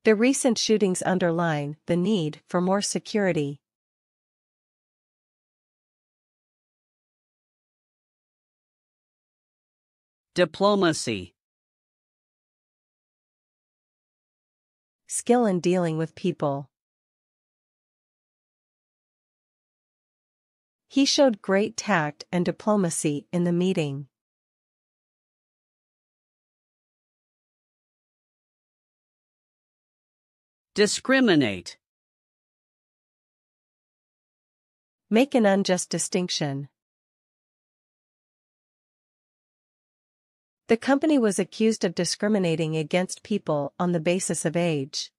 The recent shootings underline the need for more security. Diplomacy. Skill in dealing with people. He showed great tact and diplomacy in the meeting. Discriminate. Make an unjust distinction. The company was accused of discriminating against people on the basis of age.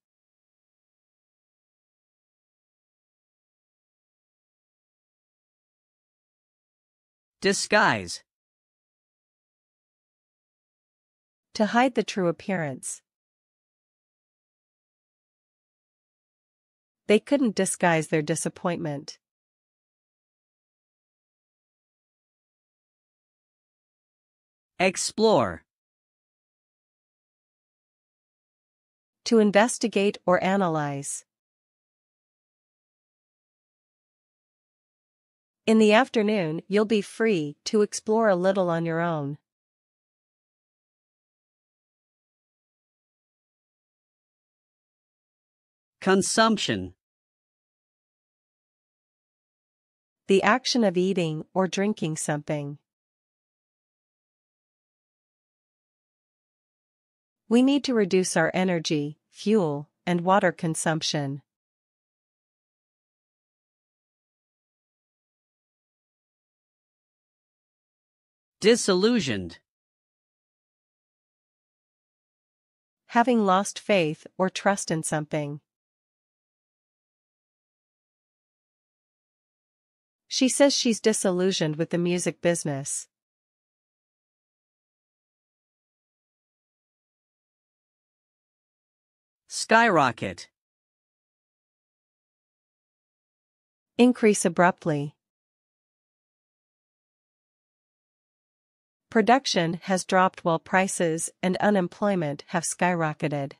Disguise. To hide the true appearance. They couldn't disguise their disappointment. Explore. To investigate or analyze. In the afternoon, you'll be free to explore a little on your own. Consumption. The action of eating or drinking something. We need to reduce our energy, fuel, and water consumption. Disillusioned. Having lost faith or trust in something. She says she's disillusioned with the music business. Skyrocket. Increase abruptly. Production has dropped while prices and unemployment have skyrocketed.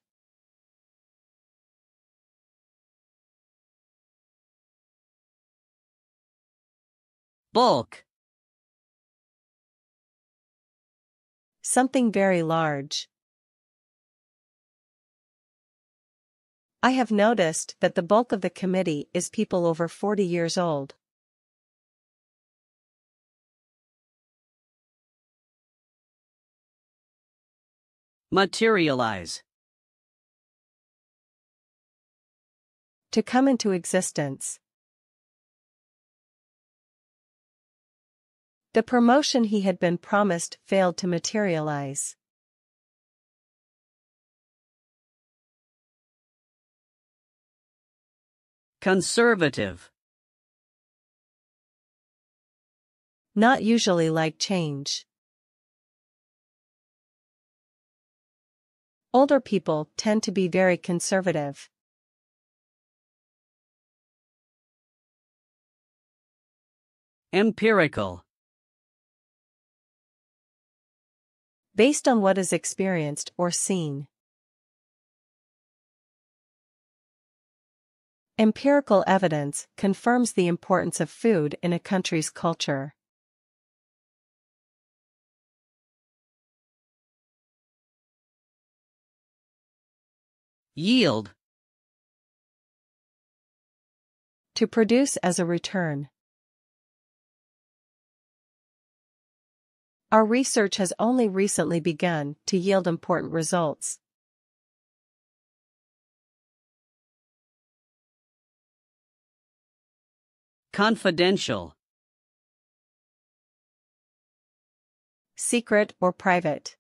Bulk. Something very large. I have noticed that the bulk of the committee is people over 40 years old. Materialize. To come into existence. The promotion he had been promised failed to materialize. Conservative. Not usually like change. Older people tend to be very conservative. Empirical. Based on what is experienced or seen. Empirical evidence confirms the importance of food in a country's culture. Yield. To produce as a return. Our research has only recently begun to yield important results. Confidential. Secret or private.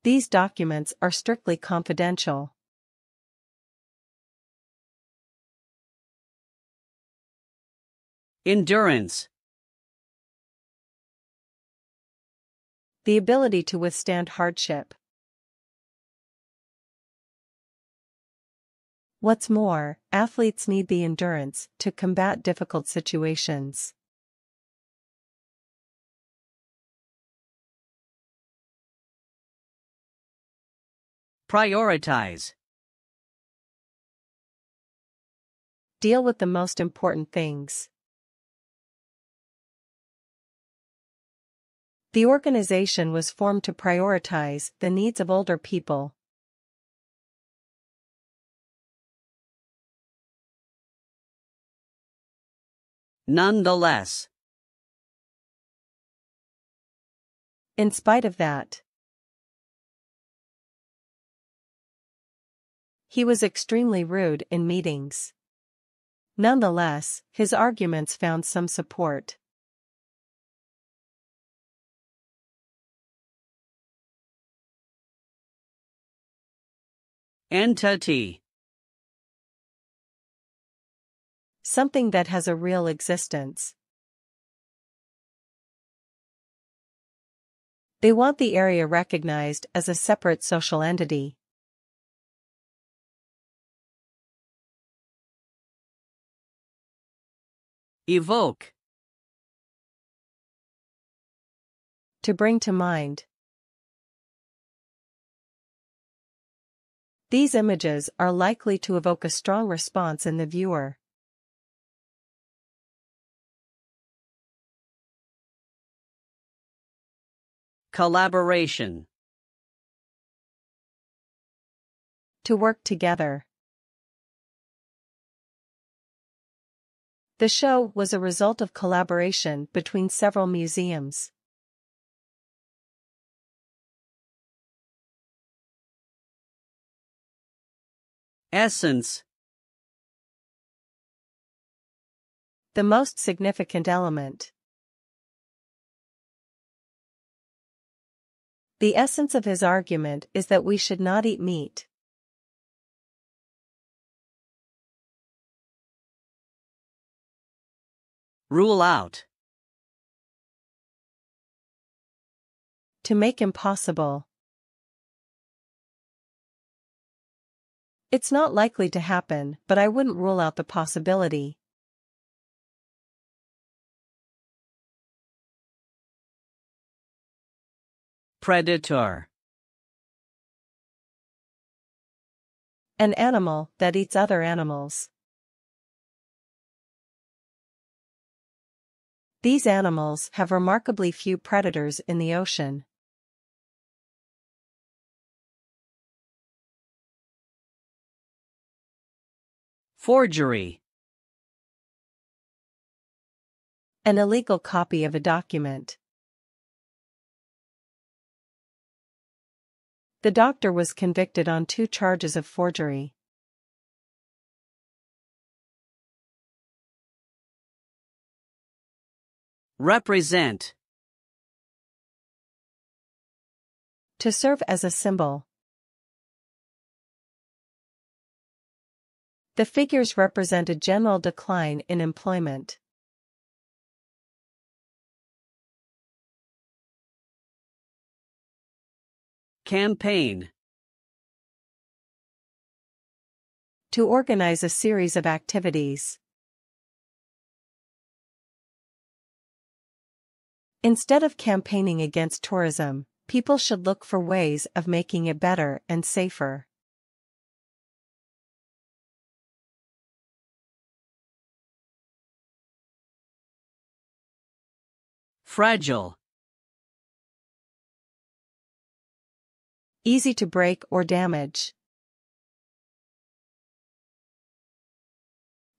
These documents are strictly confidential. Endurance. The ability to withstand hardship. What's more, athletes need the endurance to combat difficult situations. Prioritize. Deal with the most important things. The organization was formed to prioritize the needs of older people. Nonetheless. In spite of that. He was extremely rude in meetings. Nonetheless, his arguments found some support. Entity. Something that has a real existence. They want the area recognized as a separate social entity. Evoke. To bring to mind. These images are likely to evoke a strong response in the viewer. Collaboration. To work together. The show was a result of collaboration between several museums. Essence. The most significant element. The essence of his argument is that we should not eat meat. Rule out. To make impossible. It's not likely to happen, but I wouldn't rule out the possibility. Predator. An animal that eats other animals. These animals have remarkably few predators in the ocean. Forgery. An illegal copy of a document. The doctor was convicted on 2 charges of forgery. Represent. To serve as a symbol. The figures represent a general decline in employment. Campaign. To organize a series of activities. Instead of campaigning against tourism, people should look for ways of making it better and safer. Fragile. Easy to break or damage.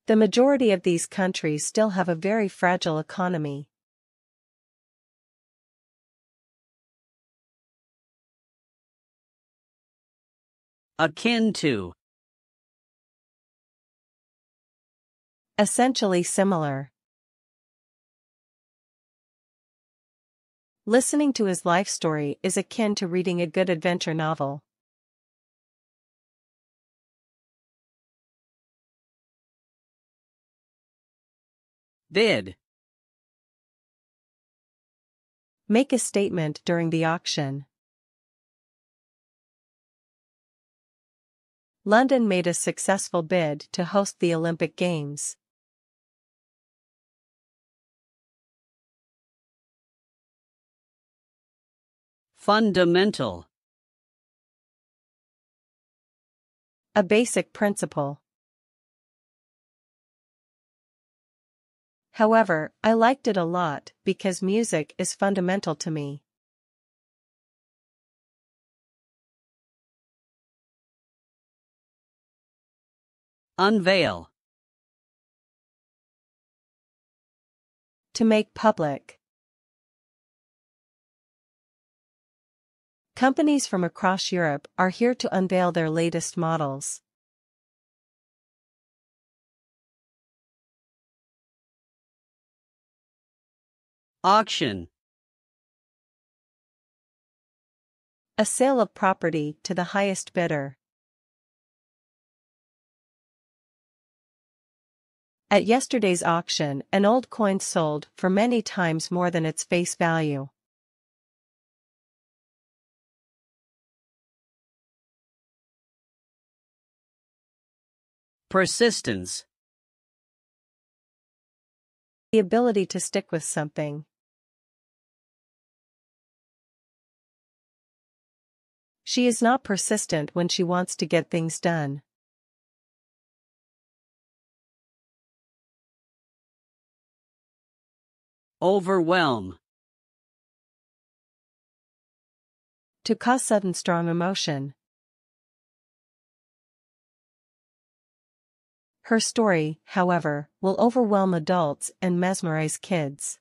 The majority of these countries still have a very fragile economy. Akin to. Essentially similar. Listening to his life story is akin to reading a good adventure novel. Bid. Make a statement during the auction. London made a successful bid to host the Olympic Games. Fundamental. A basic principle. However, I liked it a lot because music is fundamental to me. Unveil. To make public. Companies from across Europe are here to unveil their latest models. Auction. A sale of property to the highest bidder. At yesterday's auction, an old coin sold for many times more than its face value. Persistence. The ability to stick with something. She is not persistent when she wants to get things done. Overwhelm. To cause sudden strong emotion. Her story, however, will overwhelm adults and mesmerize kids.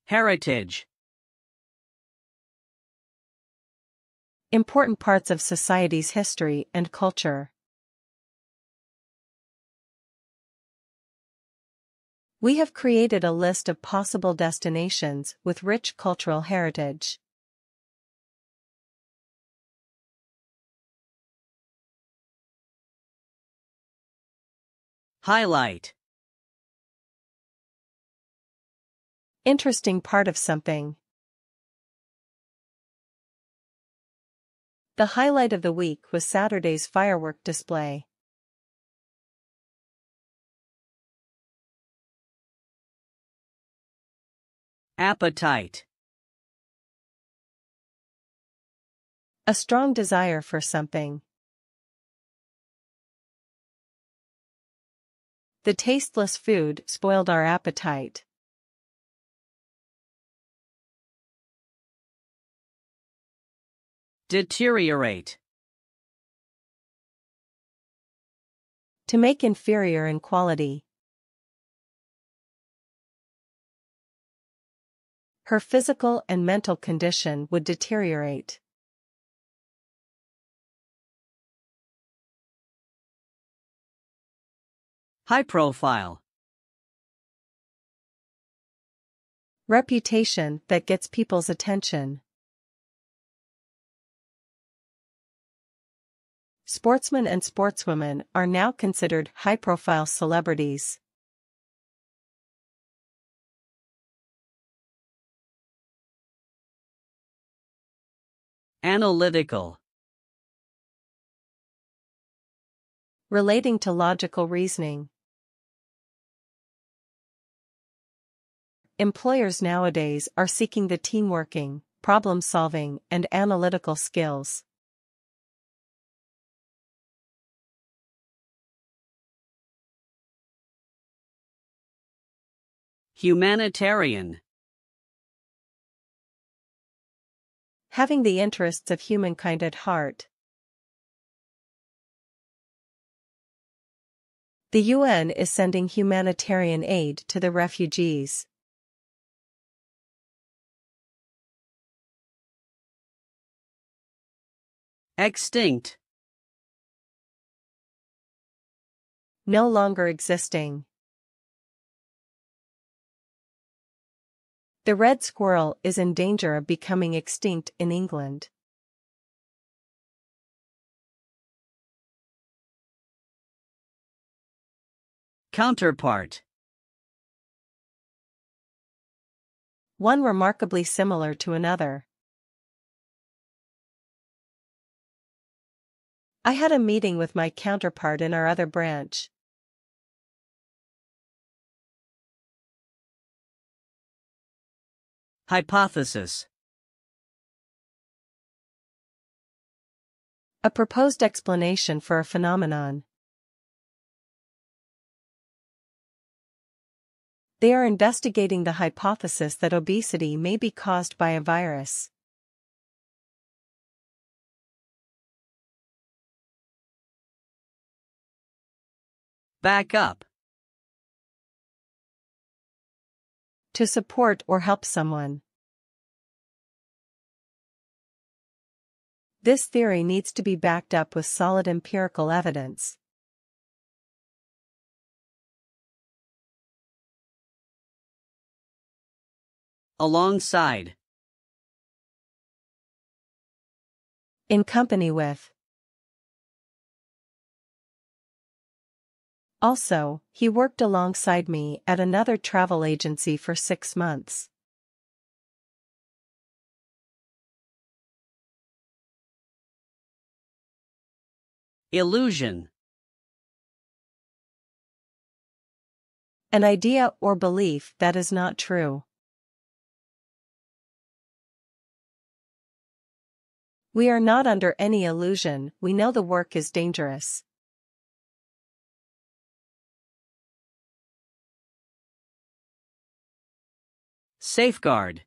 Heritage. Important parts of society's history and culture. We have created a list of possible destinations with rich cultural heritage. Highlight. Interesting part of something. The highlight of the week was Saturday's firework display. Appetite. A strong desire for something. The tasteless food spoiled our appetite. Deteriorate. To make inferior in quality. Her physical and mental condition would deteriorate. High profile. Reputation that gets people's attention. Sportsmen and sportswomen are now considered high-profile celebrities. Analytical. Relating to logical reasoning. Employers nowadays are seeking the teamworking, problem-solving, and analytical skills. Humanitarian. Having the interests of humankind at heart. The UN is sending humanitarian aid to the refugees. Extinct. No longer existing. The red squirrel is in danger of becoming extinct in England. Counterpart. One remarkably similar to another. I had a meeting with my counterpart in our other branch. Hypothesis. A proposed explanation for a phenomenon. They are investigating the hypothesis that obesity may be caused by a virus. Back up. To support or help someone. This theory needs to be backed up with solid empirical evidence. Alongside. In company with. Also, he worked alongside me at another travel agency for 6 months. Illusion. An idea or belief that is not true. We are not under any illusion, we know the work is dangerous. Safeguard.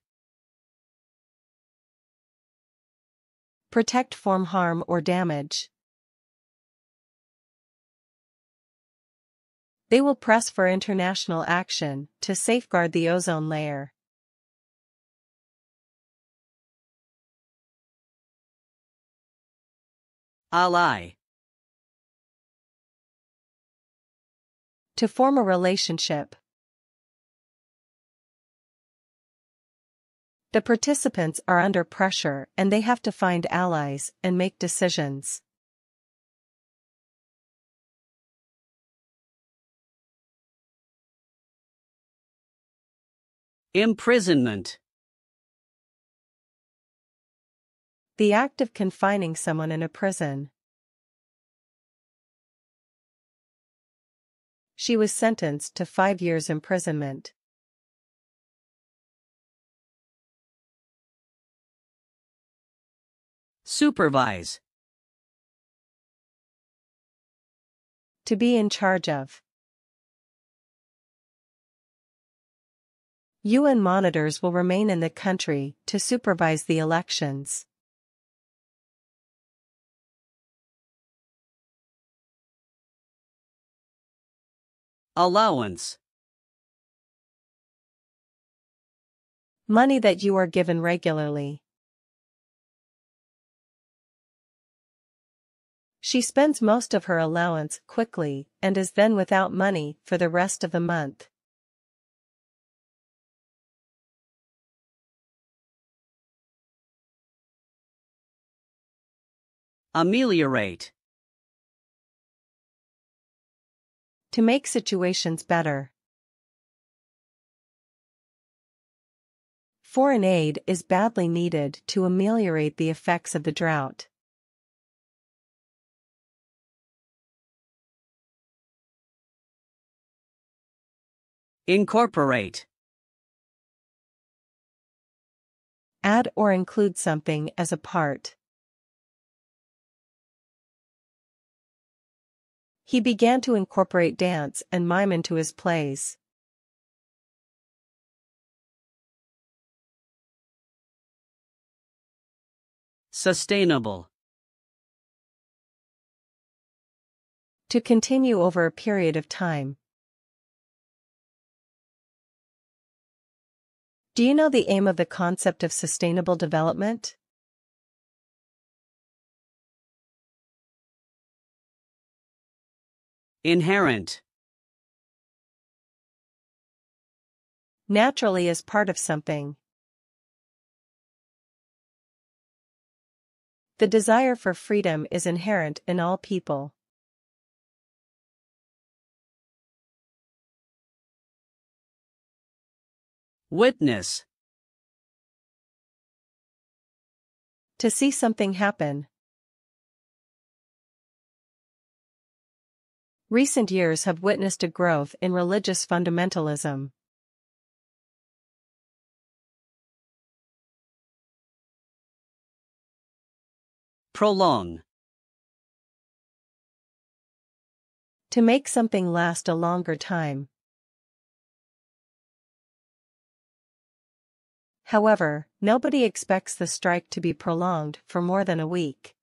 Protect from harm or damage. They will press for international action to safeguard the ozone layer. Ally. To form a relationship. The participants are under pressure and they have to find allies and make decisions. Imprisonment. The act of confining someone in a prison. She was sentenced to 5 years imprisonment. Supervise. To be in charge of. UN monitors will remain in the country to supervise the elections. Allowance. Money that you are given regularly. She spends most of her allowance quickly and is then without money for the rest of the month. Ameliorate. To make situations better. Foreign aid is badly needed to ameliorate the effects of the drought. Incorporate. Add or include something as a part. He began to incorporate dance and mime into his plays. Sustainable. To continue over a period of time. Do you know the aim of the concept of sustainable development? Inherent. Naturally as part of something. The desire for freedom is inherent in all people. Witness. To see something happen. Recent years have witnessed a growth in religious fundamentalism. Prolong. To make something last a longer time. However, nobody expects the strike to be prolonged for more than a week.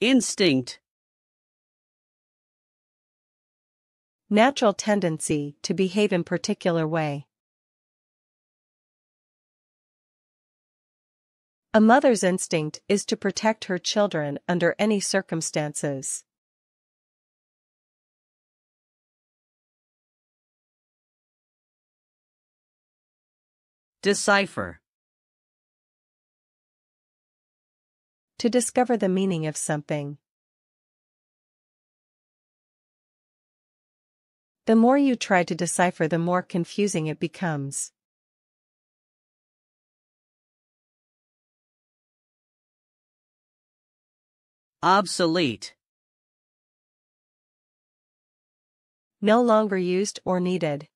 Instinct. Natural tendency to behave in particular way. A mother's instinct is to protect her children under any circumstances. Decipher. To discover the meaning of something. The more you try to decipher, the more confusing it becomes. Obsolete. No longer used or needed.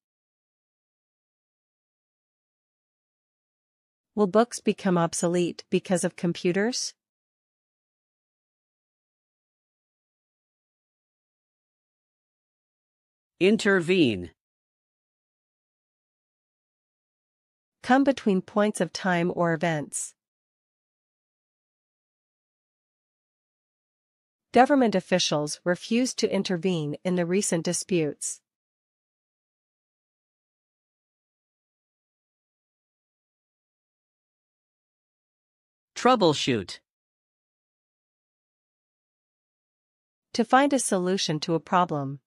Will books become obsolete because of computers? Intervene. Come between points of time or events. Government officials refused to intervene in the recent disputes. Troubleshoot. To find a solution to a problem.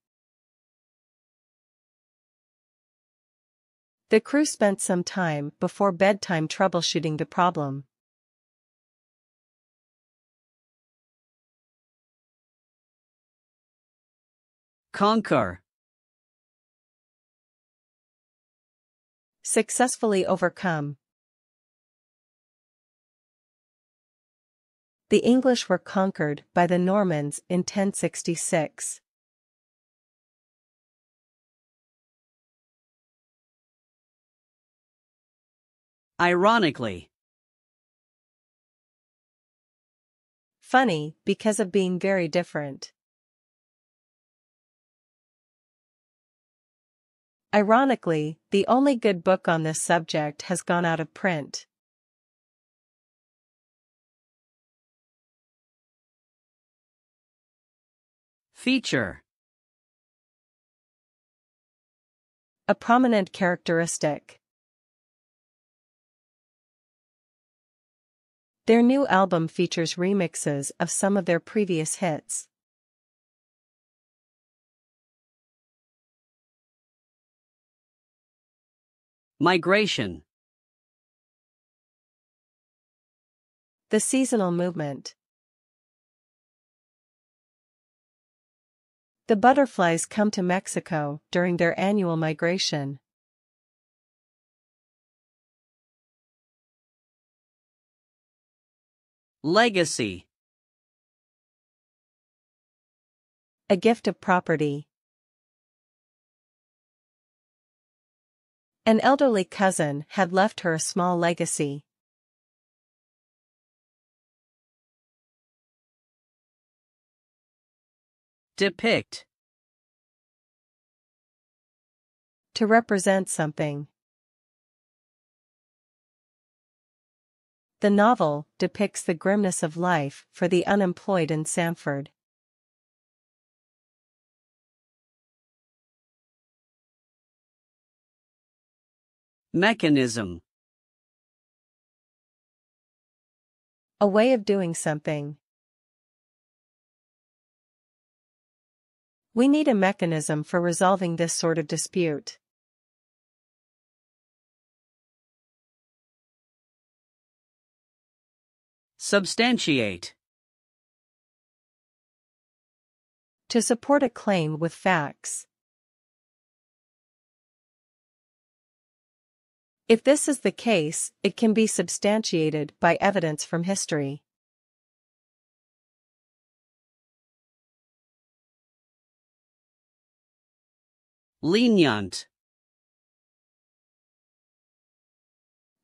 The crew spent some time before bedtime troubleshooting the problem. Conquer. Successfully overcome. The English were conquered by the Normans in 1066. Ironically. Funny, because of being very different. Ironically, the only good book on this subject has gone out of print. Feature. A prominent characteristic. Their new album features remixes of some of their previous hits. Migration. The seasonal movement. The butterflies come to Mexico during their annual migration. Legacy. A gift of property. An elderly cousin had left her a small legacy. Depict. To represent something. The novel depicts the grimness of life for the unemployed in Sanford. Mechanism. A way of doing something. We need a mechanism for resolving this sort of dispute. Substantiate. To support a claim with facts. If this is the case, it can be substantiated by evidence from history. Lenient.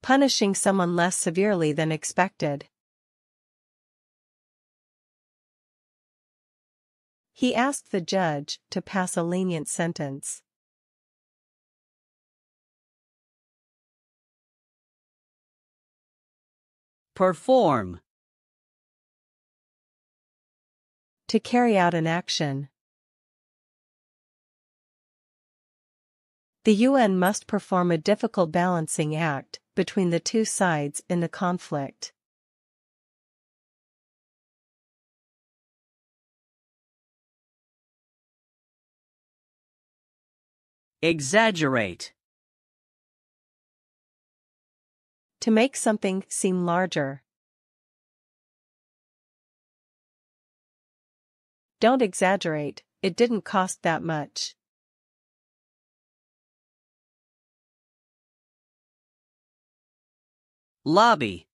Punishing someone less severely than expected. He asked the judge to pass a lenient sentence. Perform. To carry out an action. The UN must perform a difficult balancing act between the two sides in the conflict. Exaggerate. To make something seem larger. Don't exaggerate, it didn't cost that much. Lobby.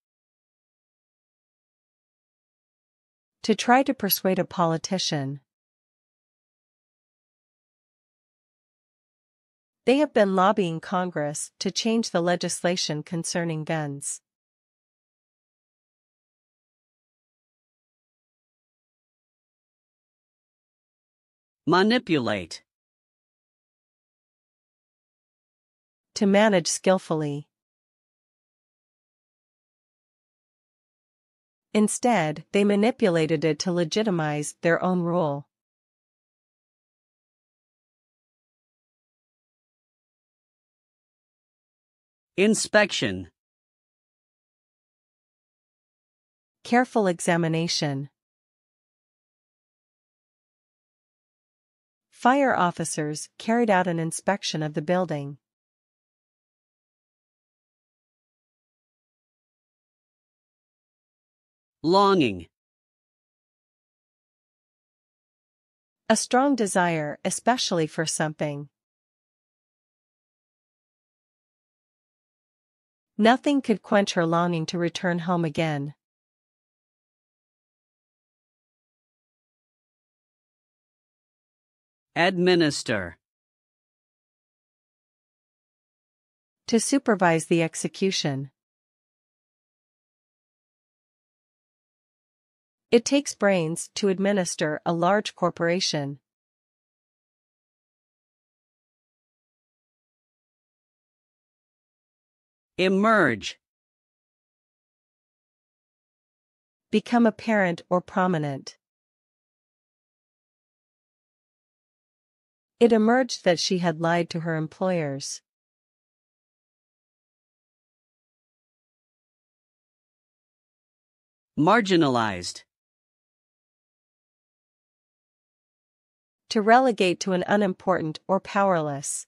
To try to persuade a politician. They have been lobbying Congress to change the legislation concerning guns. Manipulate. To manage skillfully. Instead, they manipulated it to legitimize their own rule. Inspection. Careful examination. Fire officers carried out an inspection of the building. Longing. A strong desire, especially for something. Nothing could quench her longing to return home again. Administer. To supervise the execution. It takes brains to administer a large corporation. Emerge. Become apparent or prominent. It emerged that she had lied to her employers. Marginalized. To relegate to an unimportant or powerless.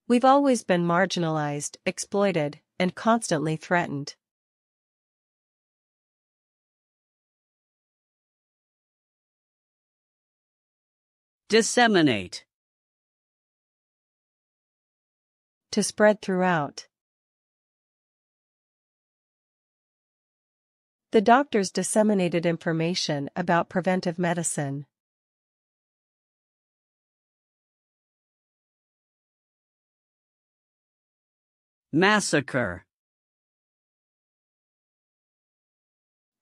We've always been marginalized, exploited, and constantly threatened. Disseminate. To spread throughout. The doctors disseminated information about preventive medicine. Massacre.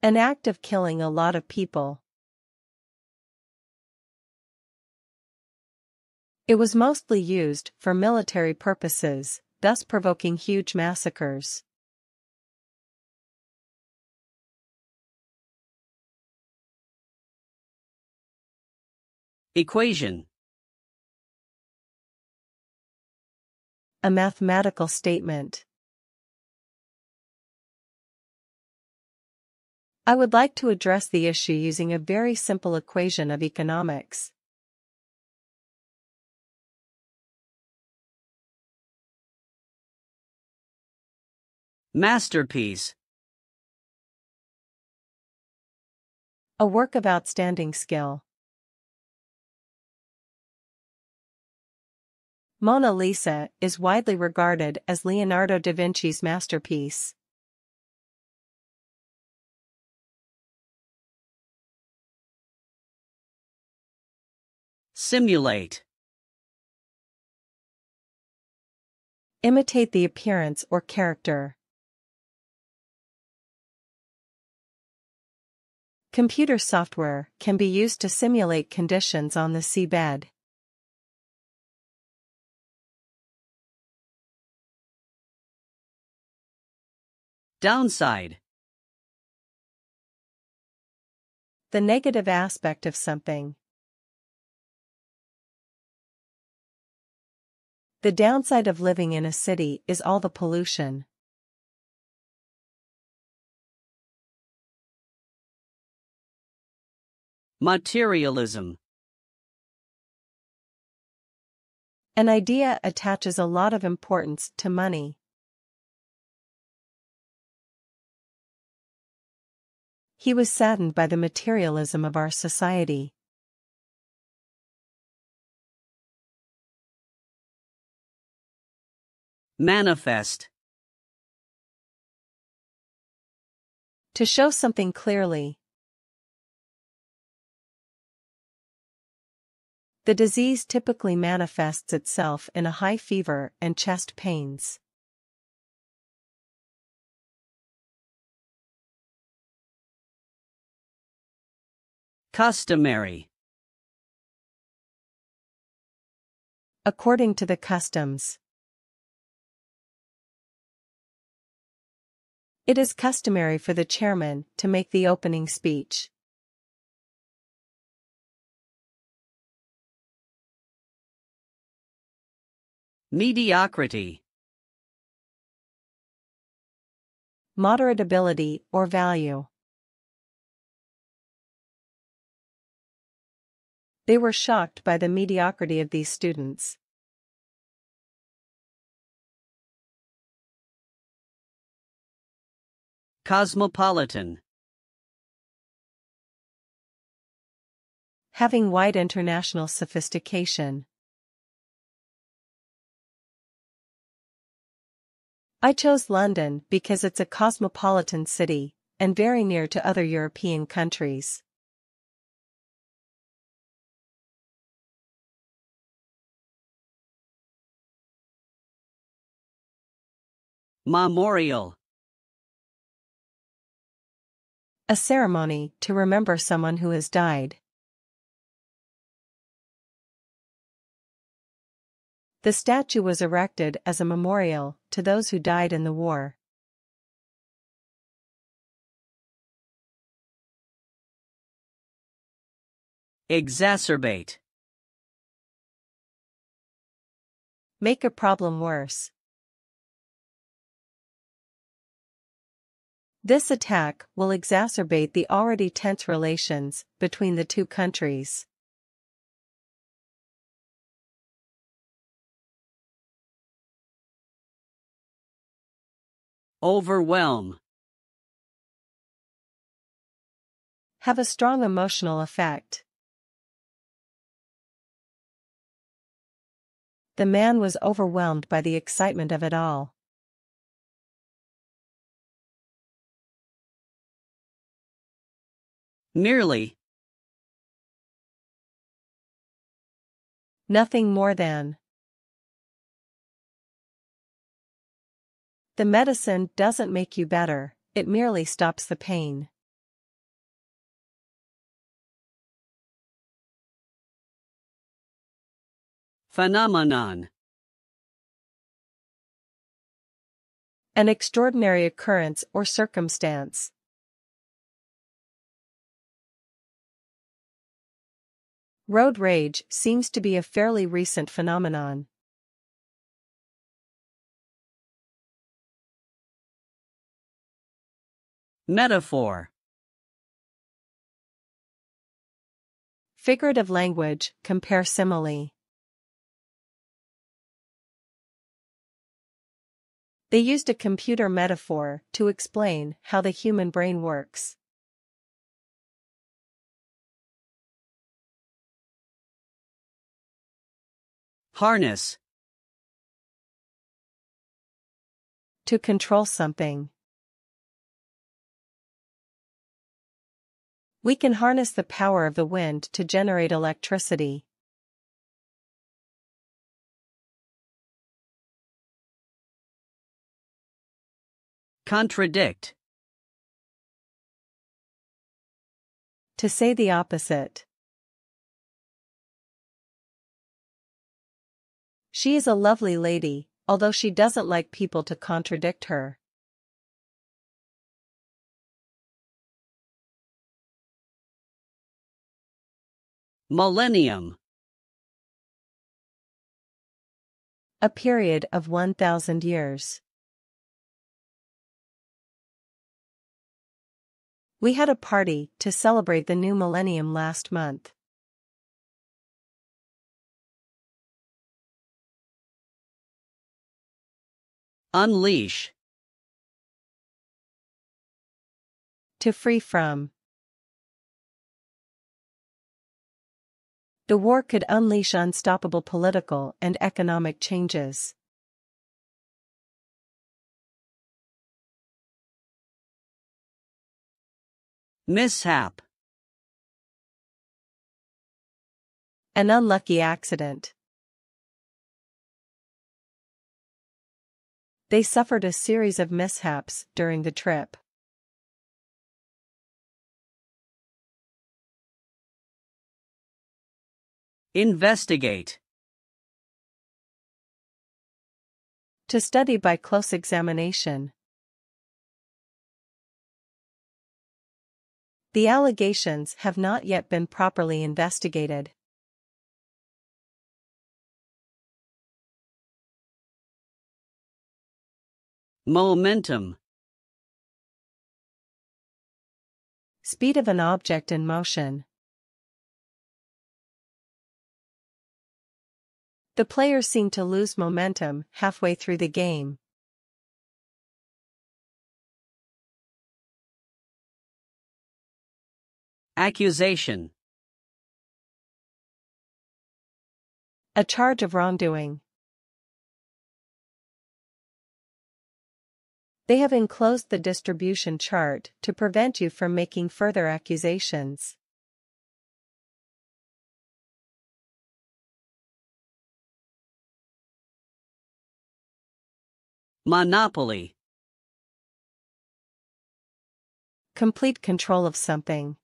An act of killing a lot of people. It was mostly used for military purposes, thus provoking huge massacres. Equation. A mathematical statement. I would like to address the issue using a very simple equation of economics. Masterpiece. A work of outstanding skill. Mona Lisa is widely regarded as Leonardo da Vinci's masterpiece. Simulate. Imitate the appearance or character. Computer software can be used to simulate conditions on the seabed. Downside. The negative aspect of something. The downside of living in a city is all the pollution. Materialism. An idea attaches a lot of importance to money. He was saddened by the materialism of our society. Manifest. To show something clearly. The disease typically manifests itself in a high fever and chest pains. Customary. According to the customs. It is customary for the chairman to make the opening speech. Mediocrity. Moderate ability or value. They were shocked by the mediocrity of these students. Cosmopolitan. Having wide international sophistication. I chose London because it's a cosmopolitan city, and very near to other European countries. Memorial. A ceremony to remember someone who has died. The statue was erected as a memorial to those who died in the war. Exacerbate. Make a problem worse. This attack will exacerbate the already tense relations between the two countries. Overwhelm. Have a strong emotional effect. The man was overwhelmed by the excitement of it all. Merely. Nothing more than. The medicine doesn't make you better, it merely stops the pain. Phenomenon. An extraordinary occurrence or circumstance. Road rage seems to be a fairly recent phenomenon. Metaphor. Figurative language, compare simile. They used a computer metaphor to explain how the human brain works. Harness. To control something. We can harness the power of the wind to generate electricity. Contradict. To say the opposite. She is a lovely lady, although she doesn't like people to contradict her. Millennium. A period of 1,000 years. We had a party to celebrate the new millennium last month. Unleash. To free from. The war could unleash unstoppable political and economic changes. Mishap. An unlucky accident. They suffered a series of mishaps during the trip. Investigate. To study by close examination. The allegations have not yet been properly investigated. Momentum. Speed of an object in motion. The players seemed to lose momentum halfway through the game. Accusation. A charge of wrongdoing. They have enclosed the distribution chart to prevent you from making further accusations. Monopoly. Complete control of something.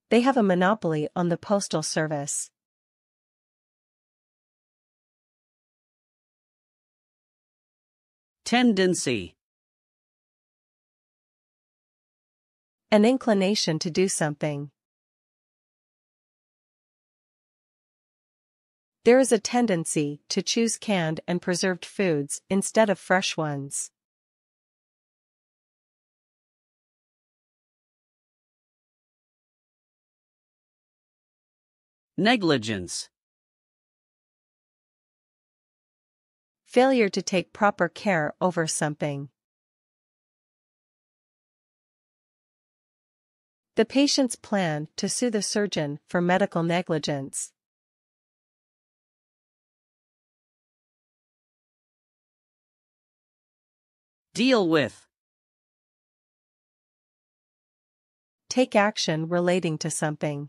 They have a monopoly on the postal service. Tendency. An inclination to do something. There is a tendency to choose canned and preserved foods instead of fresh ones. Negligence. Failure to take proper care over something. The patient's plan to sue the surgeon for medical negligence. Deal with. Take action relating to something.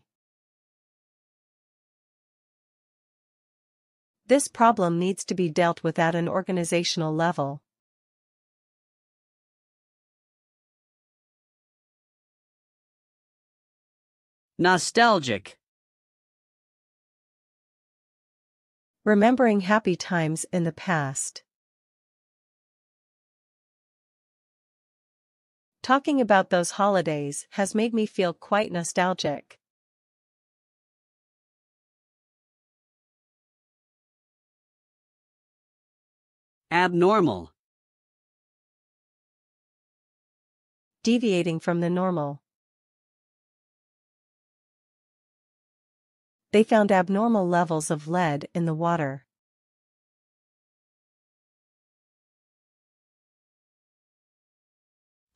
This problem needs to be dealt with at an organizational level. Nostalgic. Remembering happy times in the past. Talking about those holidays has made me feel quite nostalgic. Abnormal. Deviating from the normal. They found abnormal levels of lead in the water.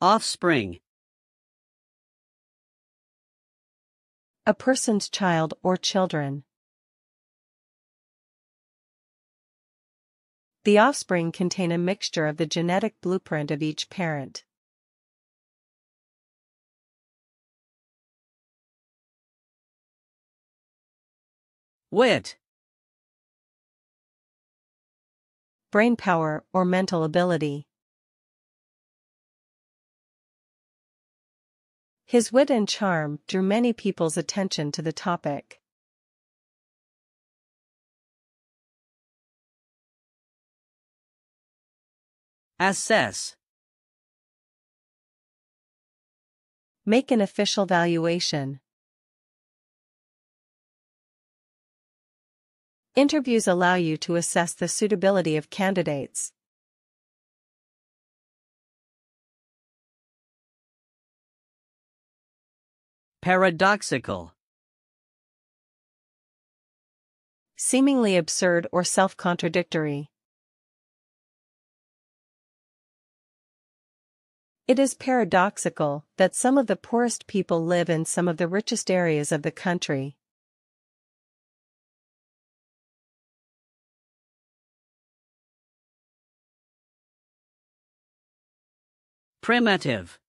Offspring. A person's child or children. The offspring contain a mixture of the genetic blueprint of each parent. Wit. Brain power or mental ability. His wit and charm drew many people's attention to the topic. Assess. Make an official valuation. Interviews allow you to assess the suitability of candidates. Paradoxical. Seemingly absurd or self-contradictory. It is paradoxical that some of the poorest people live in some of the richest areas of the country. Primitive.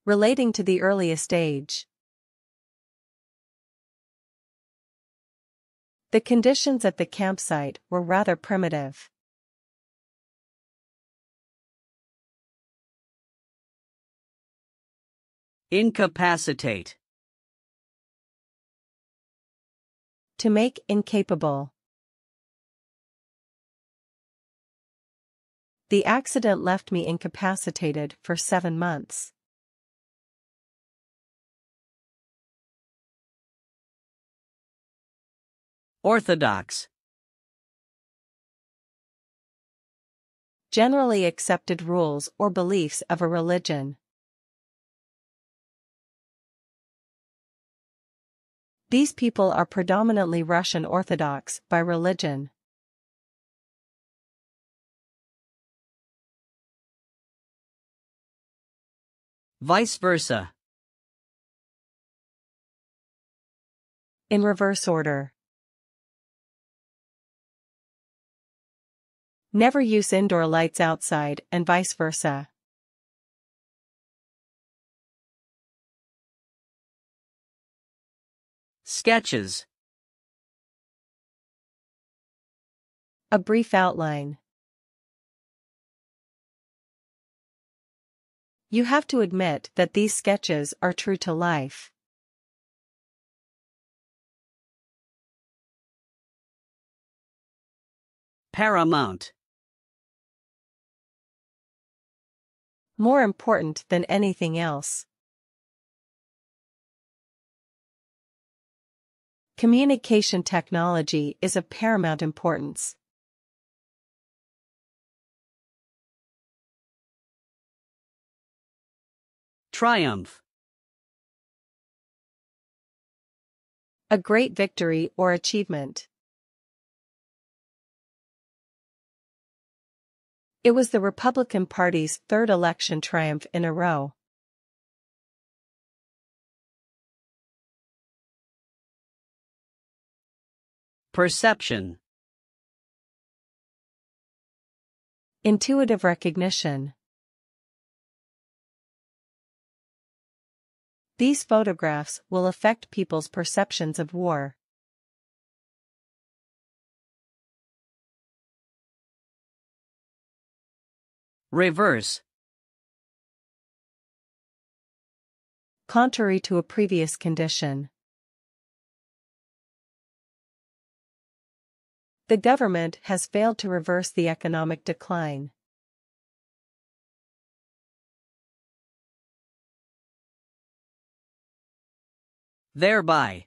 Relating to the earliest age. The conditions at the campsite were rather primitive. Incapacitate. To make incapable. The accident left me incapacitated for 7 months. Orthodox. Generally accepted rules or beliefs of a religion. These people are predominantly Russian Orthodox by religion. Vice versa. In reverse order. Never use indoor lights outside and vice versa. Sketches. A brief outline. You have to admit that these sketches are true to life. Paramount. More important than anything else. Communication technology is of paramount importance. Triumph. A great victory or achievement. It was the Republican Party's third election triumph in a row. Perception. Intuitive recognition. These photographs will affect people's perceptions of war. Reverse. Contrary to a previous condition. The government has failed to reverse the economic decline. Thereby.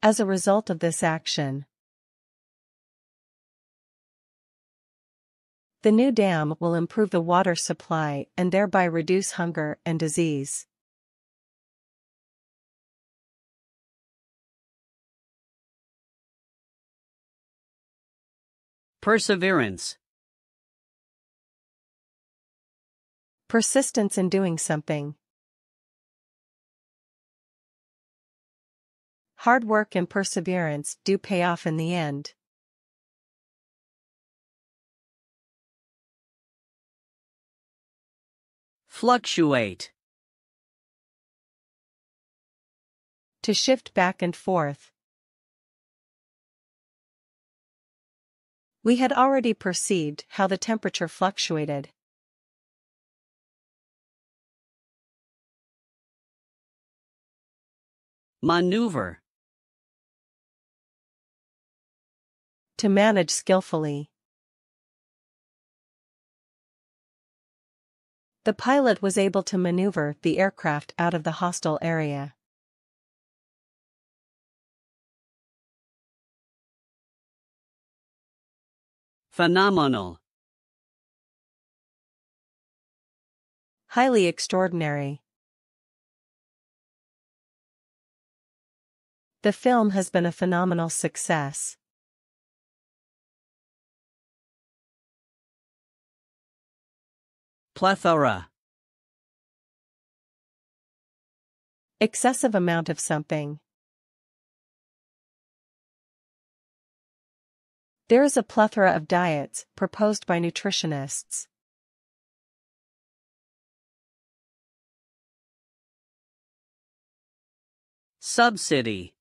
As a result of this action. The new dam will improve the water supply and thereby reduce hunger and disease. Perseverance. Persistence in doing something. Hard work and perseverance do pay off in the end. Fluctuate. To shift back and forth. We had already perceived how the temperature fluctuated. Maneuver. To manage skillfully. The pilot was able to maneuver the aircraft out of the hostile area. Phenomenal. Highly extraordinary. The film has been a phenomenal success. Plethora. Excessive amount of something. There is a plethora of diets proposed by nutritionists. Subsidy.